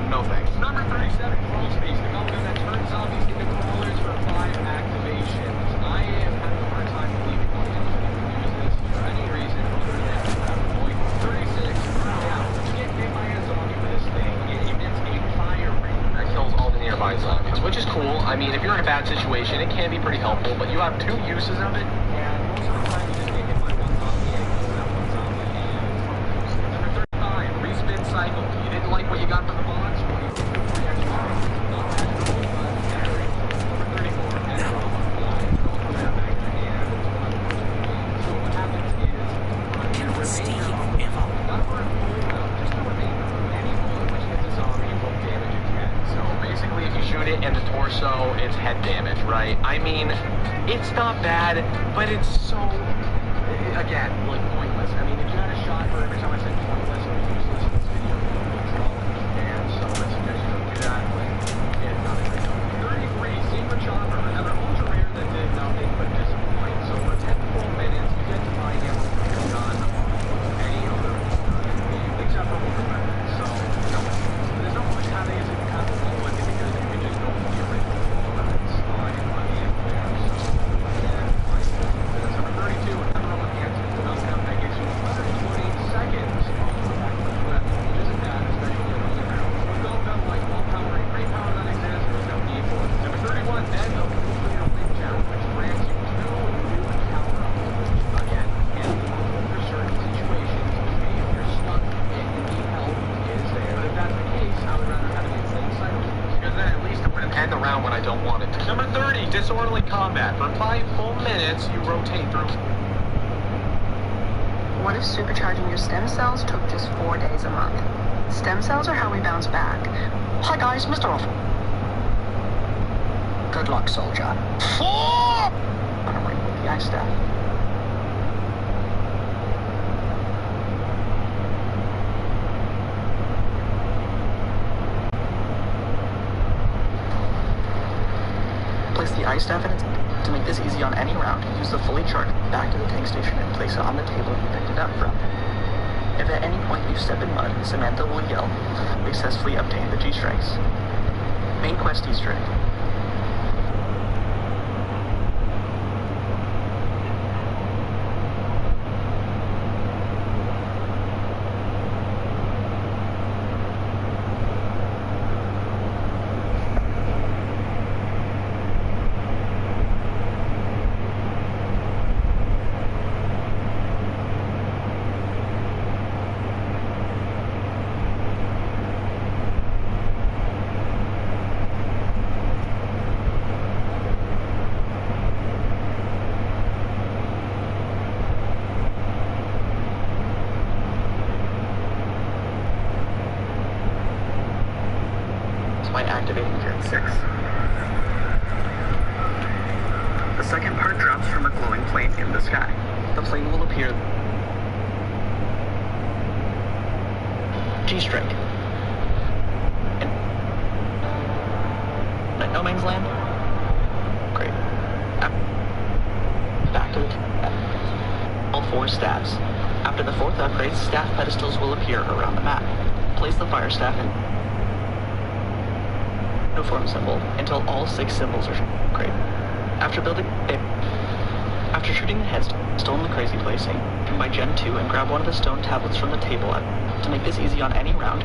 S1: no thanks. Number 37, Crawl Space. The gobblegum that turns zombies into crawlers for 5 activations. I am having a hard time believing one of you can use this for any reason other than point. 36, now, you get hit by a zombie with this thing, it emits a fire ring that kills all the nearby zombies, which is cool. I mean, if you're in a bad situation, it can be pretty helpful, but you have 2 uses of it, and most of the time you just get hit by 1 zombie and kill that 1 zombie, and it's fun. Number 35, Respin Cycle. You didn't like what you got from the box? Well, you can do 3 extra rounds. Not bad at all, but scary. Number 34, Head Drama. Fly. Don't put that back in the hand. It's one of the games. So what happens is, on your remainder, not for a full round, just the remainder, any bullet which hits a zombie will damage its head. So basically, if you shoot it in the torso, it's head damage, right? I mean, it's not bad, but it's so, again, like pointless. I mean, if you had a shot for every time I said pointless or useless in this video, it's all and so I suggest you don't do that. But yeah, not a great one. 33, Saber Chopper, another ultra rare that did nothing but disappoint. So for 10 full minutes, you get to buy ammo for your gun on any other except for war weapons. So, you know, there's no point having it if you have a full weapon because you can just go for the original war weapons on the ammo there. So, yeah, that's number 32, another enhancement. The knockdown that gives you 120 seconds off the back of the weapon, which isn't bad, especially in early rounds. With gold like wall power and great power that exists, there's no need for it. Number 31, End of Nuclear Wind Challenge, which grants you 2 new power-ups, which, again, can be helpful for certain situations. Okay, if you're stuck and you need help, it is there. But if that's the case, I would rather have an insane cycle, because then at least it wouldn't end the round when I don't want it to. Number 30, Disorderly Combat. For 5 full minutes, you rotate through.
S13: What if supercharging your stem cells took just 4 days a month? Stem cells are how we bounce back.
S12: Hi guys, Mr. Awful. Good luck, soldier. I'm away with the ice staff. Place the ice staff in its... To make this easy on any round, use the fully charged back to the tank station and place it on the table you picked it up from. If at any point you step in mud, Samantha will yell, "Successfully obtain the G-strikes." Main quest Easter egg.
S5: 6. The second part drops from a glowing plane in the sky. The plane will appear G-straight. No man's land? Great. Back to all 4 staffs. After the 4th upgrade, staff pedestals will appear around the map. Place the fire staff in uniform symbol until all 6 symbols are great. After shooting the headstone in the crazy placing by Gen 2 and grab one of the stone tablets from the table to make this easy on any round,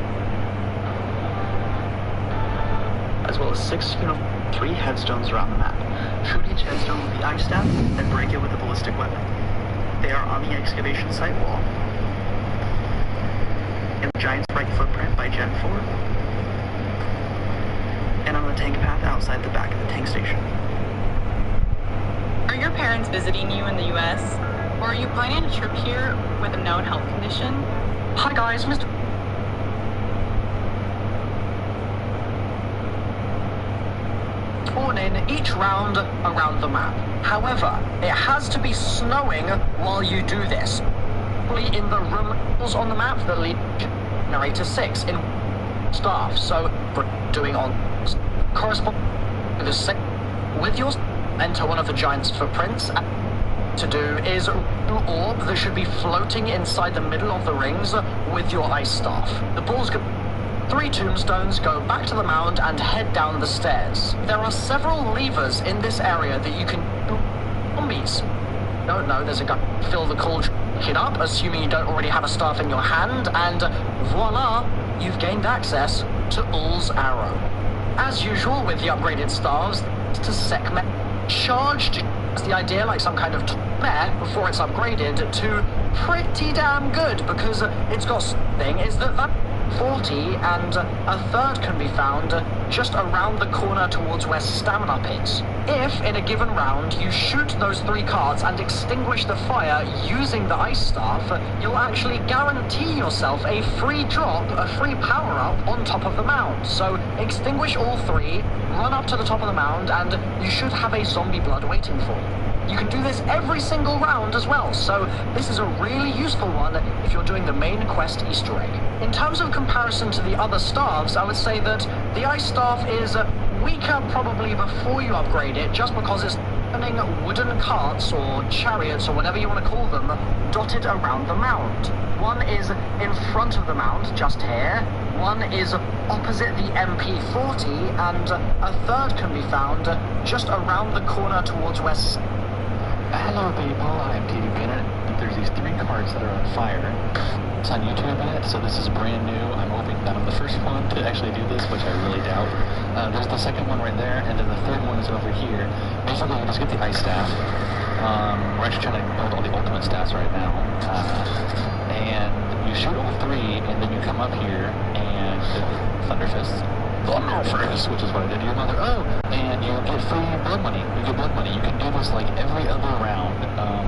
S5: as well as 3 headstones around the map. Shoot each headstone with the ice staff, then break it with a ballistic weapon. They are on the excavation site wall, in the giant's right footprint by Gen 4, and on the tank path outside the back of the tank station.
S13: Are your parents visiting you in the U.S.? Or are you planning a trip here with a known health condition?
S12: Hi guys, Mr. Spawn in each round around the map. However, it has to be snowing while you do this. In the rooms on the map that lead generator 6 in staff. So doing on correspond to the 6 with your enter one of the giant's footprints. To do is an orb that should be floating inside the middle of the rings with your ice staff. The balls go 3 tombstones, go back to the mound and head down the stairs. There are several levers in this area that you can do zombies. No, there's a guy. Fill the cauldron up, assuming you don't already have a staff in your hand, and voila, you've gained access to Ull's arrow. As usual with the upgraded staves, to segment charged is the idea, like some kind of mare before it's upgraded to pretty damn good, because it's got something is that 40 and a third can be found just around the corner towards where stamina is. If in a given round you shoot those 3 cards and extinguish the fire using the ice staff, you'll actually guarantee yourself a free drop, a free power-up on top of the mound. So extinguish all 3, run up to the top of the mound, and you should have a zombie blood waiting for you. You can do this every single round as well, so this is a really useful one if you're doing the main quest Easter egg. In terms of comparison to the other staffs, I would say that the ice staff is weaker probably before you upgrade it, just because it's turning wooden carts or chariots or whatever you want to call them dotted around the mound. One is in front of the mound, just here. One is opposite the MP40, and a third can be found just around the corner towards west.
S14: Hello people, I'm TV Bennett. There's these 3 cards that are on fire. It's on YouTube, so this is brand new. I'm hoping that I'm the first one to actually do this, which I really doubt. There's the second one right there, and then the third one is over here. Basically, you just get the ice staff. We're actually trying to build all the ultimate staffs right now. And you shoot all 3, and then you come up here, and Thunder Fists. Which is what I did to your mother. And you get free blood money. You get blood money. You can do this like every other round.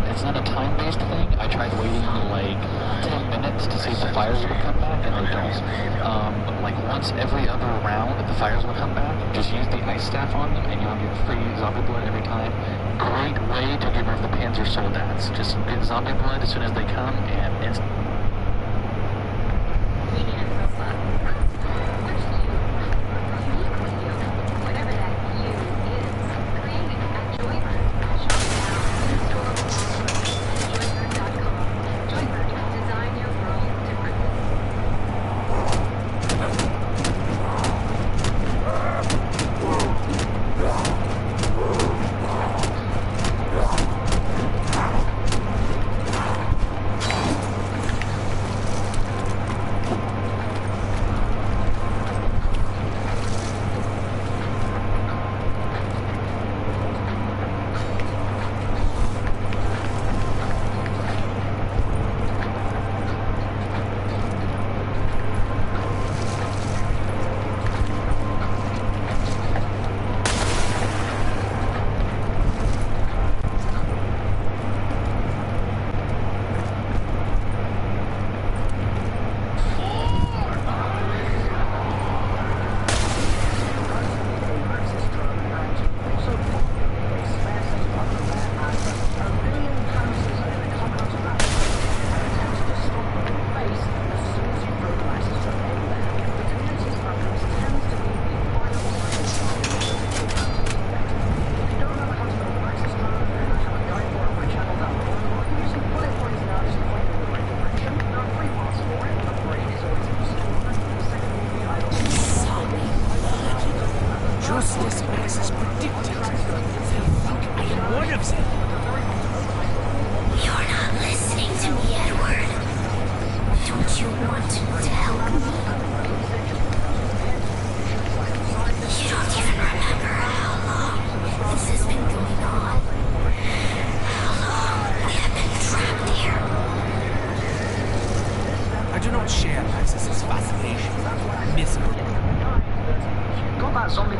S14: It's not a time-based thing. I tried waiting like 10 minutes to see if the fires would come back, and they don't. Like once every other round, if the fires will come back, just use the ice staff on them, and you'll get free zombie blood every time. Great way to get rid of the Panzer Soldats. Just get zombie blood as soon as they come, and it's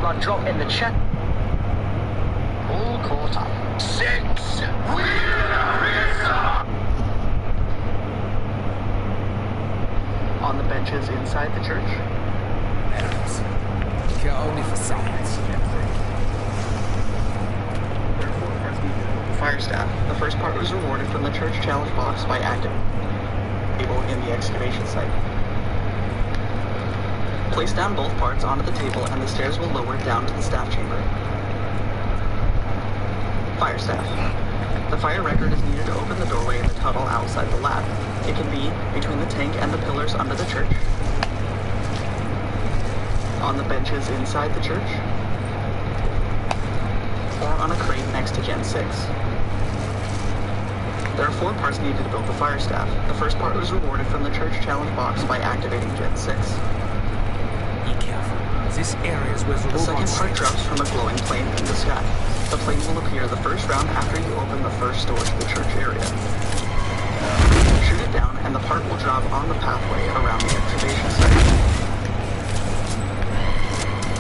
S12: a drop in the chest. All caught up.
S7: 6!
S5: On the benches inside the church.
S2: Arabs. Care only for science.
S5: Fire staff. The first part was rewarded from the church challenge box by active table in the excavation site. Place down both parts onto the table and the stairs will lower down to the staff chamber. Fire staff. The fire record is needed to open the doorway in the tunnel outside the lab. It can be between the tank and the pillars under the church, on the benches inside the church, or on a crate next to Gen 6. There are 4 parts needed to build the fire staff. The first part was rewarded from the church challenge box by activating Gen 6.
S2: Be careful. This area is where the
S5: second part drops from a glowing plane in the sky. The plane will appear the first round after you open the first door to the church area. Shoot it down and the part will drop on the pathway around the excavation site.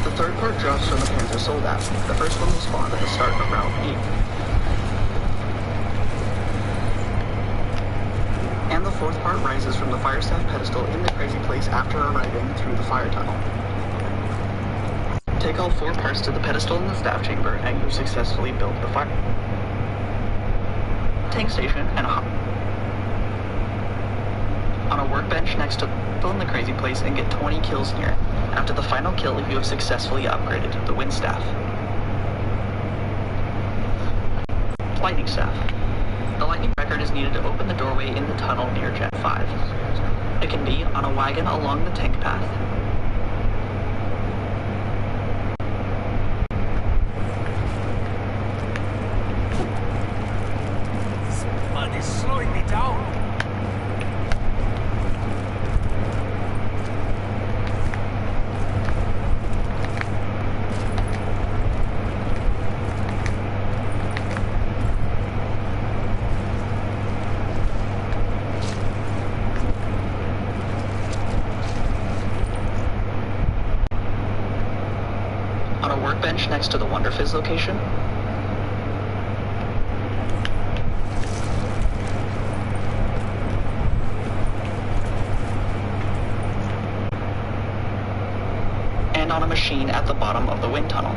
S5: The third part drops from the Panzer Soldat. The first one will spawn at the start of round 8. And the fourth part rises from the fire staff pedestal in the crazy place after arriving through the fire tunnel. Take all 4 parts to the pedestal in the staff chamber and you successfully built the fire tank station and a on a workbench next to the crazy place and get 20 kills here. After the final kill, you have successfully upgraded the wind staff. Lightning staff. The lightning record is needed to open the doorway in the tunnel near Gen 5. It can be on a wagon along the tank path,
S2: It's slowing me down.
S5: On a workbench next to the Wonder Fizz location, and on a machine at the bottom of the wind tunnel.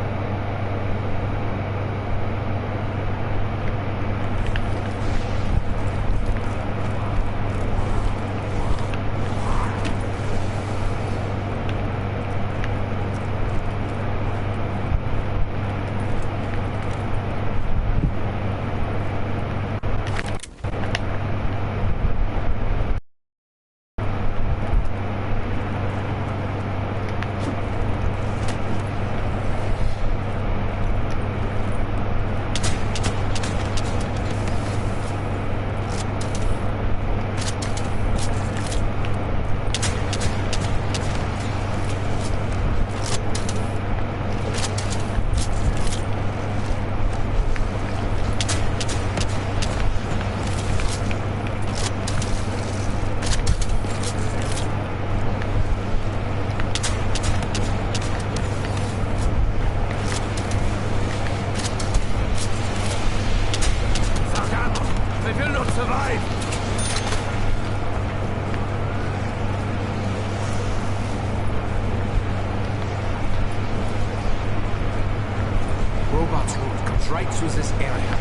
S2: Robot's route comes right through this area.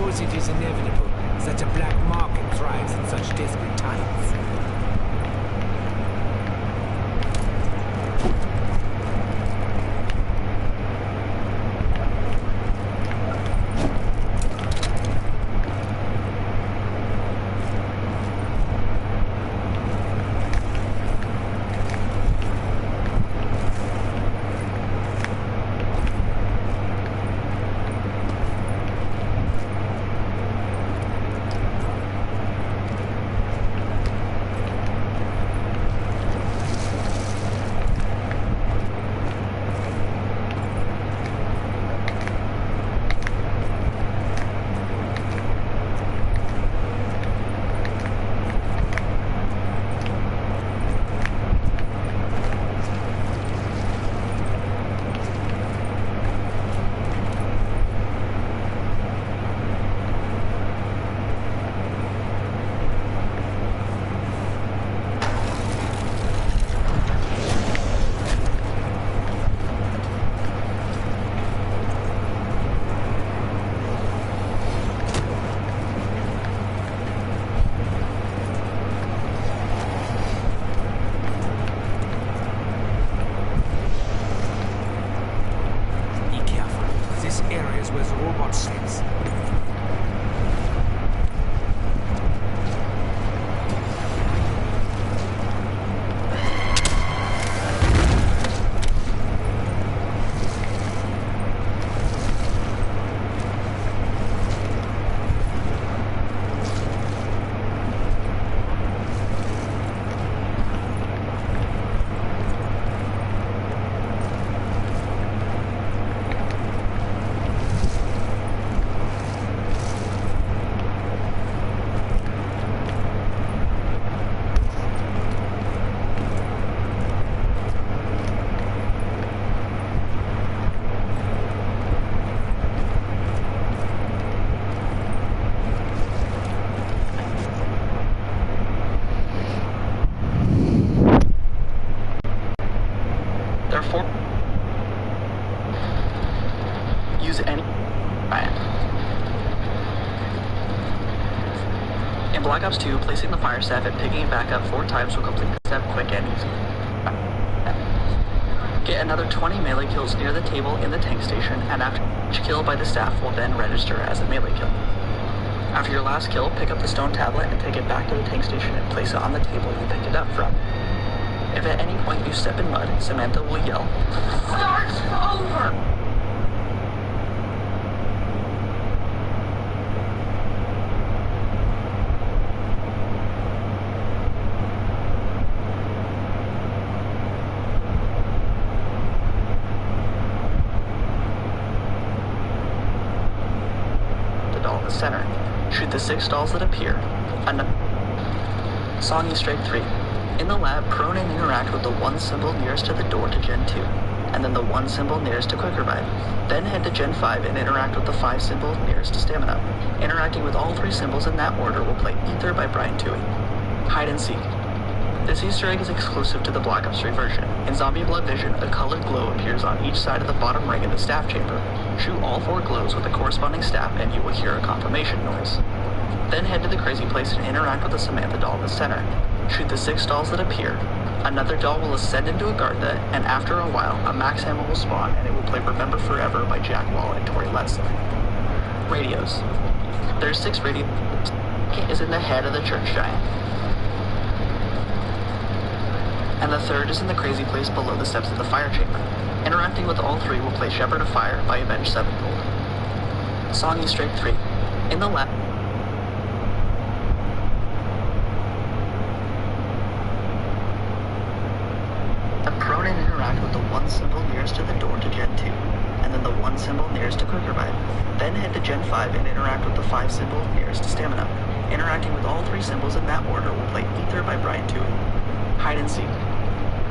S2: It is inevitable that a black market thrives in such desperate times.
S5: In Black Ops 2, placing the fire staff and picking it back up 4 times will complete the step quick and easy. Get another 20 melee kills near the table in the tank station, and after each kill by the staff will then register as a melee kill. After your last kill, pick up the stone tablet and take it back to the tank station and place it on the table you picked it up from. If at any point you step in mud, Samantha will yell, "Start over!" Center. Shoot the 6 dolls that appear. Song Easter egg 3. In the lab, prone and interact with the 1 symbol nearest to the door to Gen 2, and then the 1 symbol nearest to Quick Revive. Then head to Gen 5 and interact with the 5 symbol nearest to Stamina. Interacting with all 3 symbols in that order will play Ether by Brian Toohey. Hide and Seek. This Easter egg is exclusive to the Black Ops 3 version. In Zombie Blood Vision, a colored glow appears on each side of the bottom ring in the staff chamber. Shoot all 4 glows with the corresponding staff and you will hear a confirmation noise. Then head to the crazy place and interact with the Samantha doll in the center. Shoot the 6 dolls that appear. Another doll will ascend into a garden, and after a while, a max ammo will spawn and it will play Remember Forever by Jack Wall and Tori Leslie. Radios. There's 6 radios. Is in the head of the church giant. And the 3rd is in the crazy place below the steps of the fire chamber. Interacting with all 3 will play Shepherd of Fire by Avenged Sevenfold. Song Easter egg 3. In the lab, prone and interact with the 1 symbol nearest to the door to Gen 2, and then the 1 symbol nearest to Quick Revive. Then head to Gen 5 and interact with the 5 symbol nearest to Stamina. Interacting with all 3 symbols in that order will play Ether by Brian Toohey. Hide and Seek.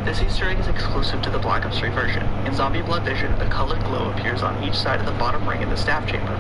S5: This Easter egg is exclusive to the Black Ops 3 version. In Zombie Blood Vision, a colored glow appears on each side of the bottom ring in the staff chamber.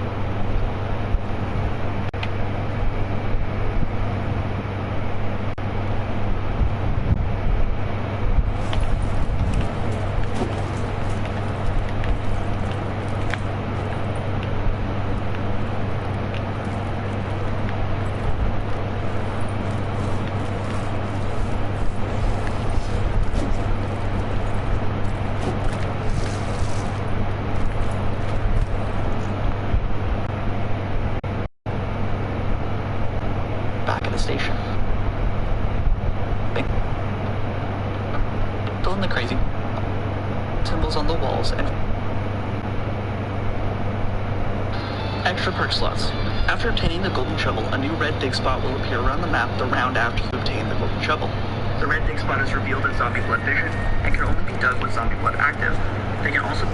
S5: Back at the station. Fill in the crazy symbols on the walls and extra perk slots. After obtaining the golden shovel, a new red dig spot will appear around the map the round after you obtain the golden shovel. The red dig spot is revealed in Zombie Blood Vision and can only be dug with Zombie Blood active. They can also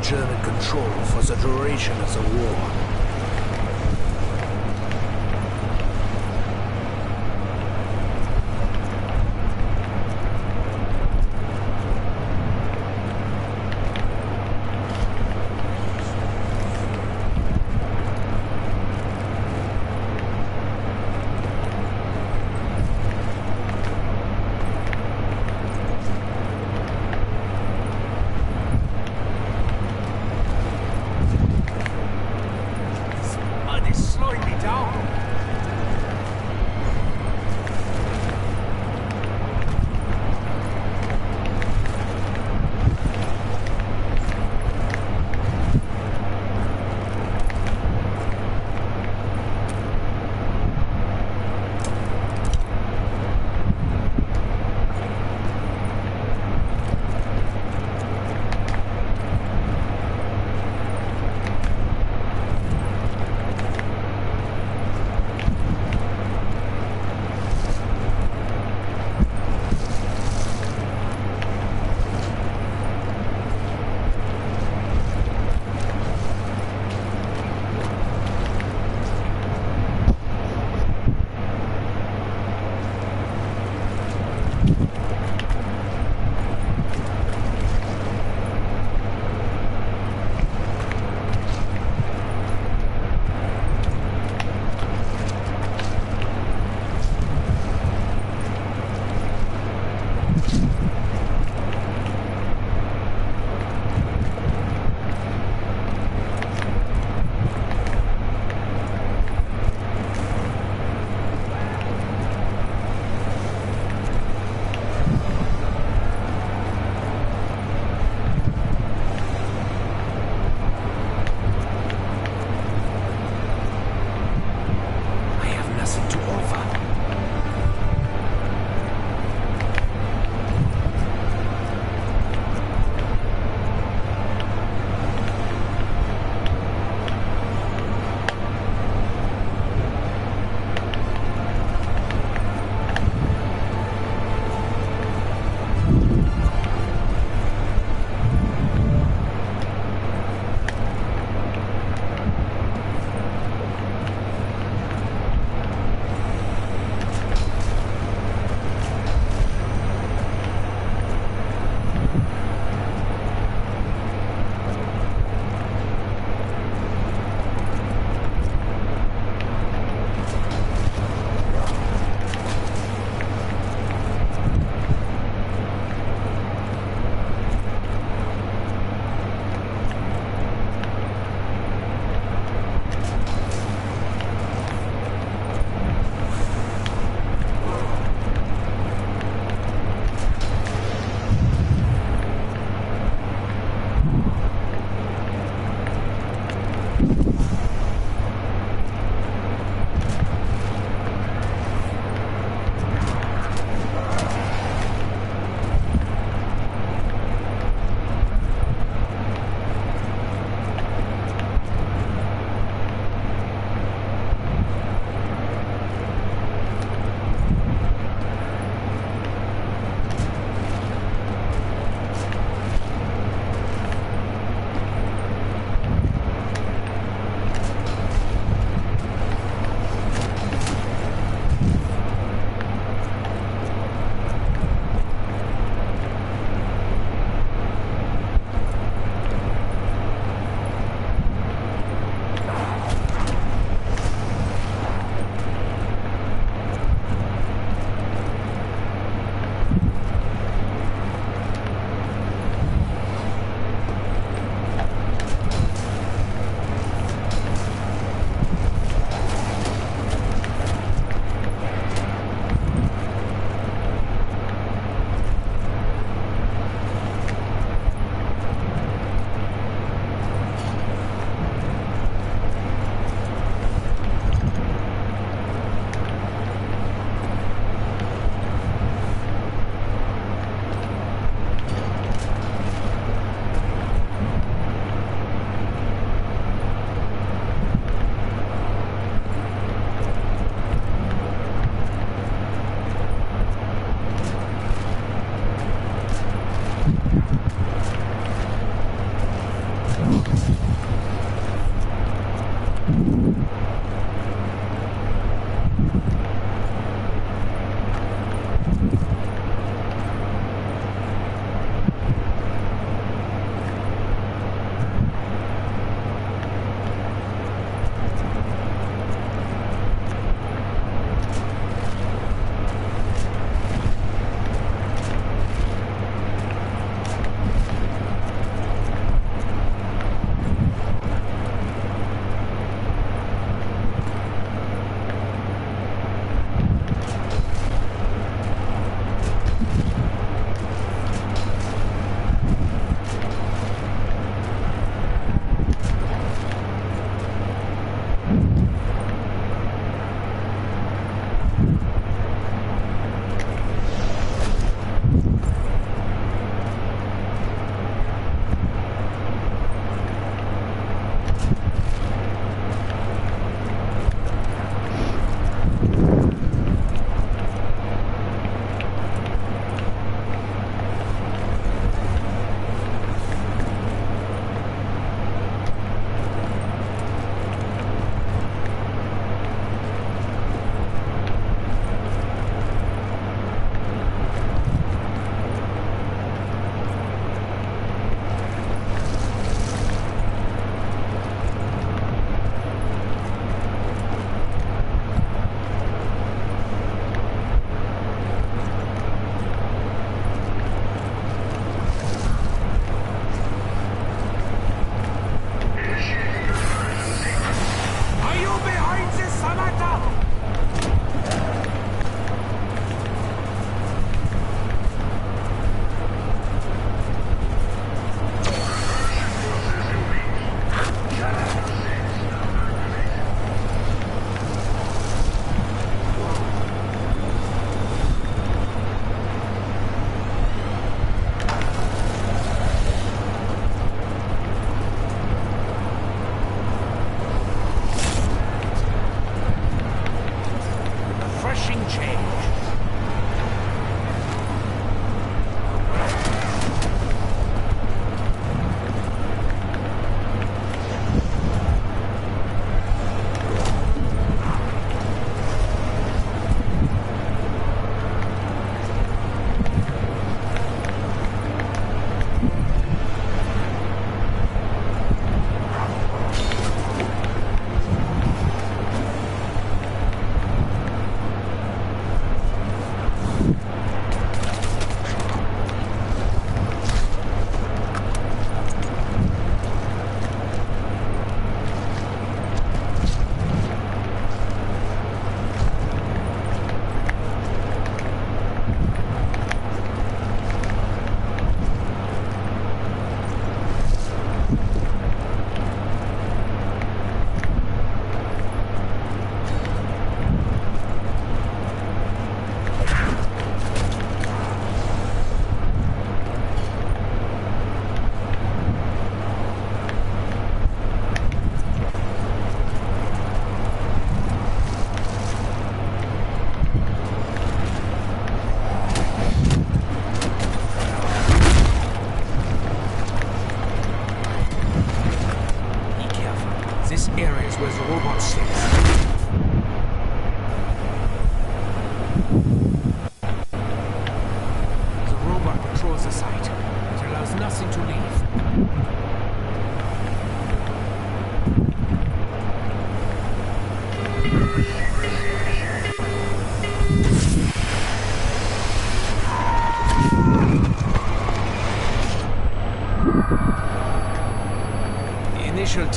S2: German control for the duration of the war.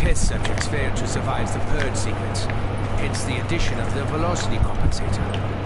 S2: test subjects failed to survive the purge sequence, hence the addition of the velocity compensator.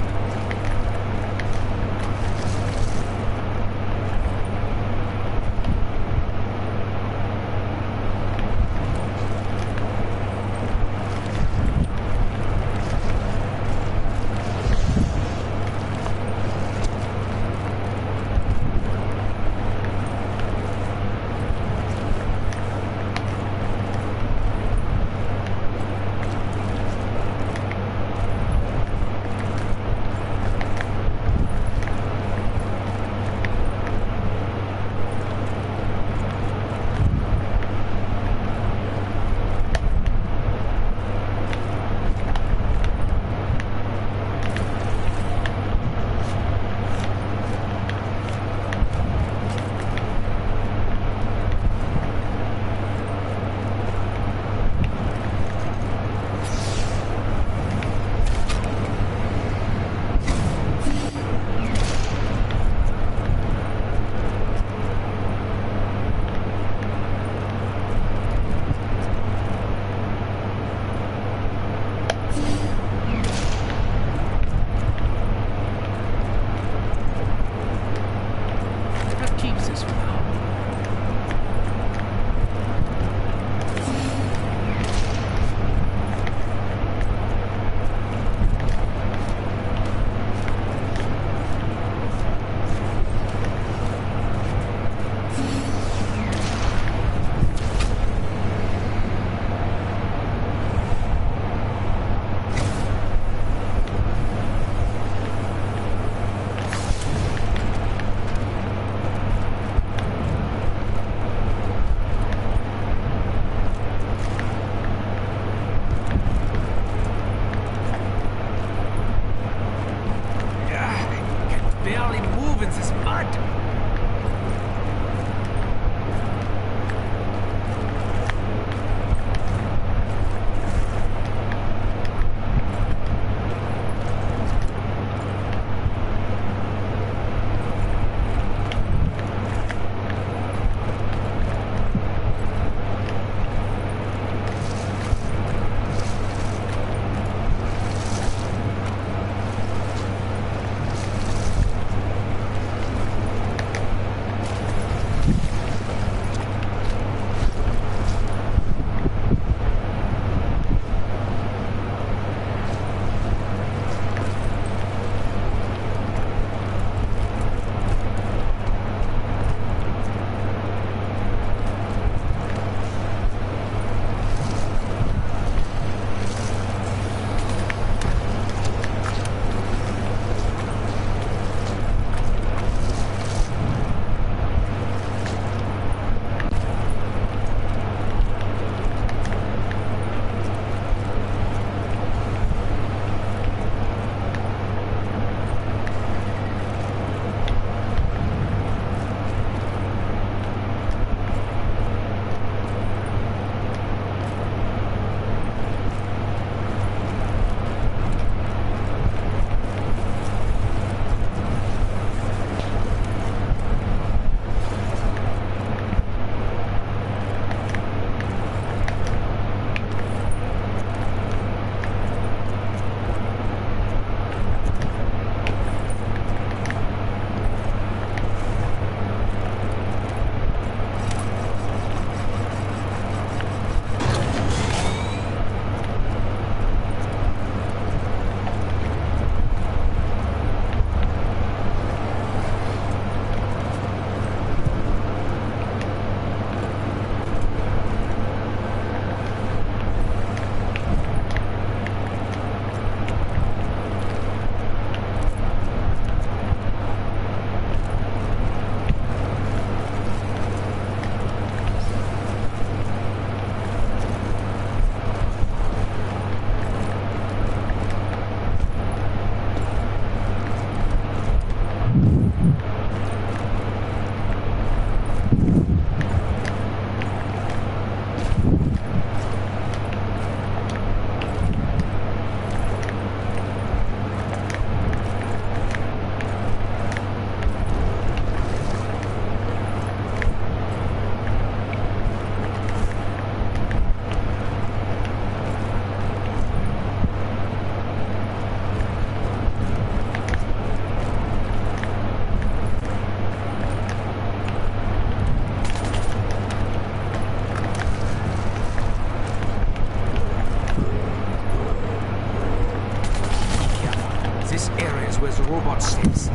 S2: This area is where the robot sits.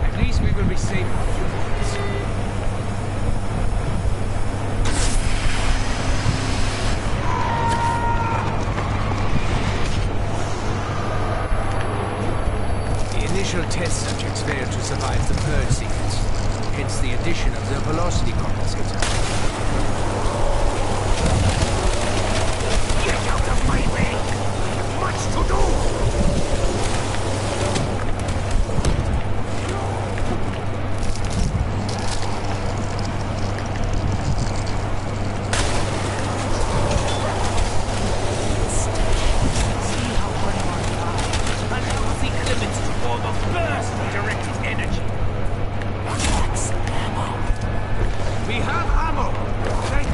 S2: At least we will be safe for a few moments. Initial test subjects failed to survive the purge sequence, hence the addition of the velocity compensator. Get out of my way! Much to do! See how one more flies, allow the elements to form a burst of directed energy. We have ammo! Thank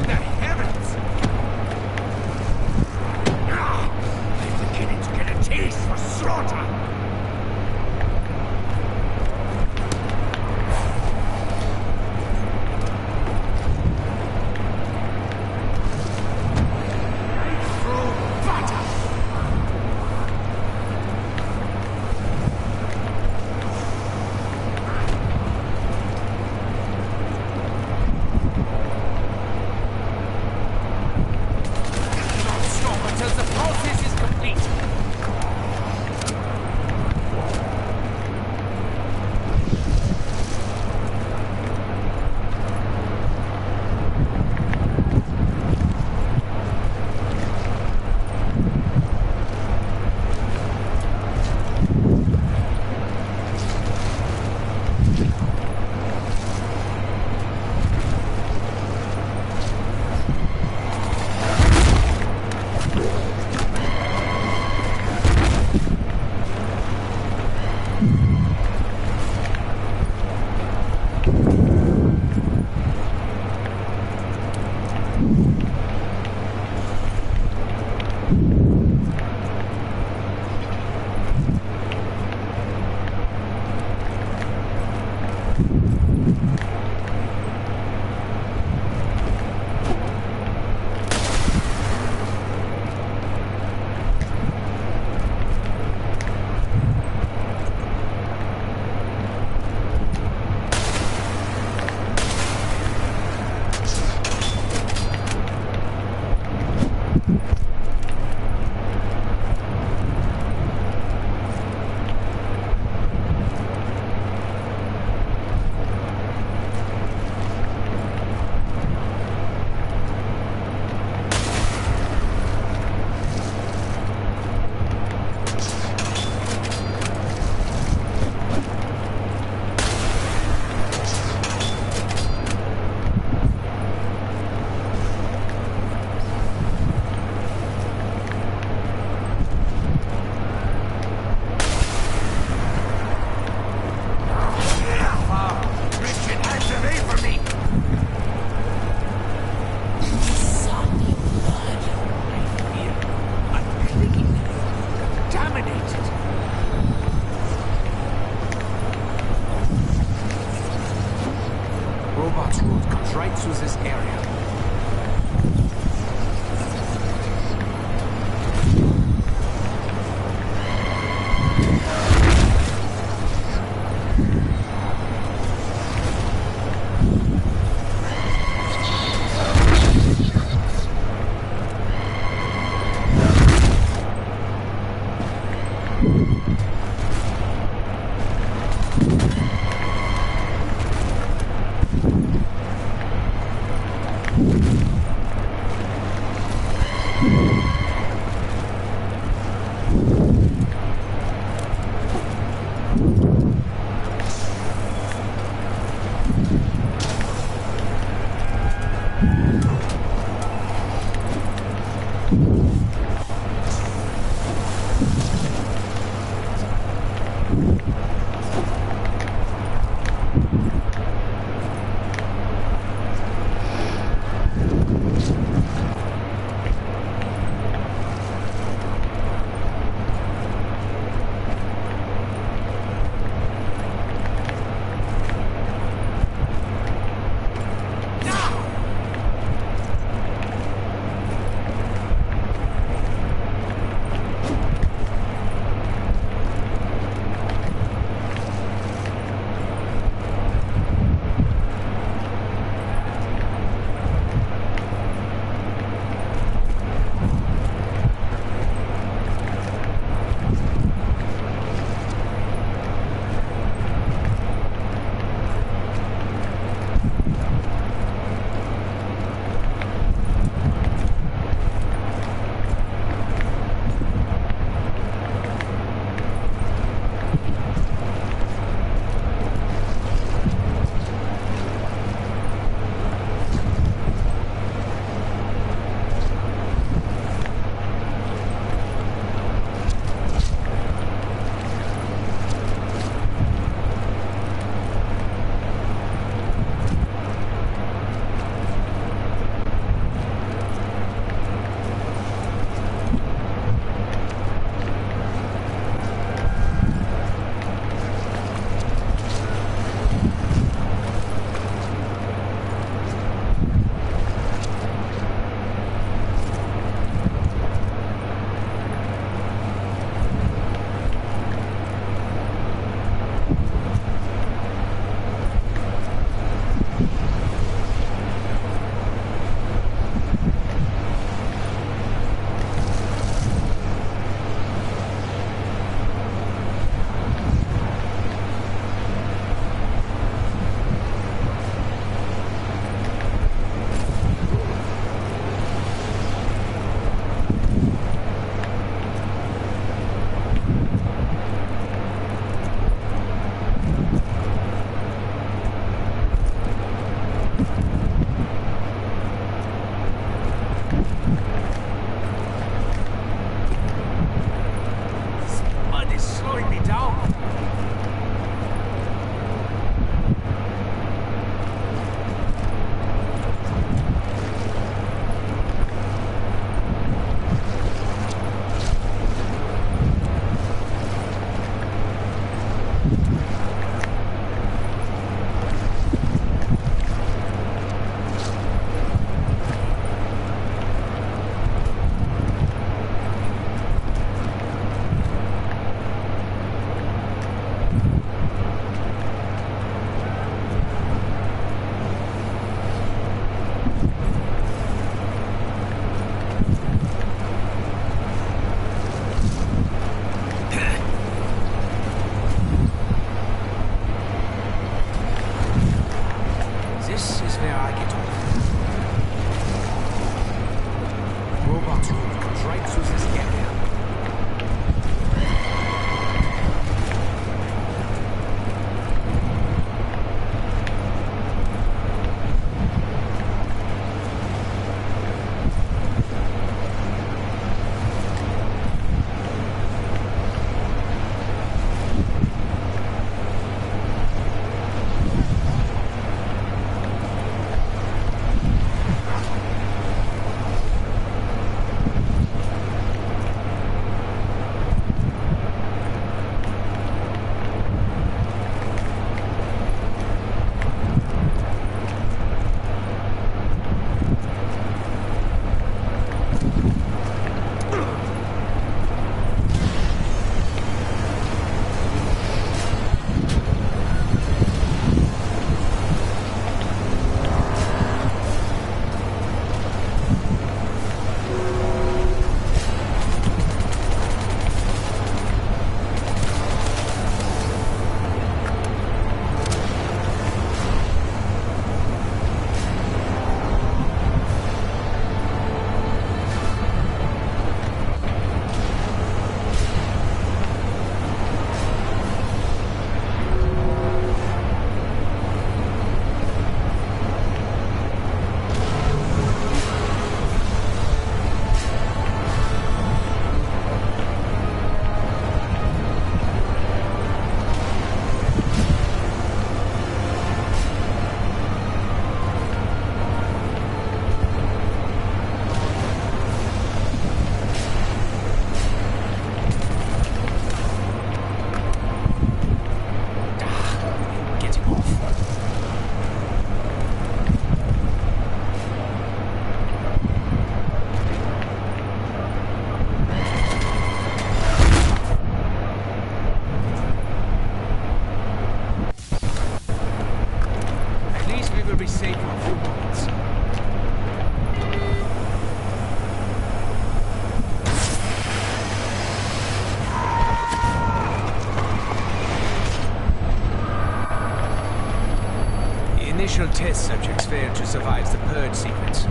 S2: initial test subjects failed to survive the purge sequence,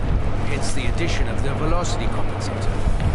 S2: hence the addition of the velocity compensator.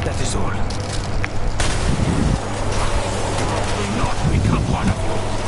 S2: That is all. I will not become one of you.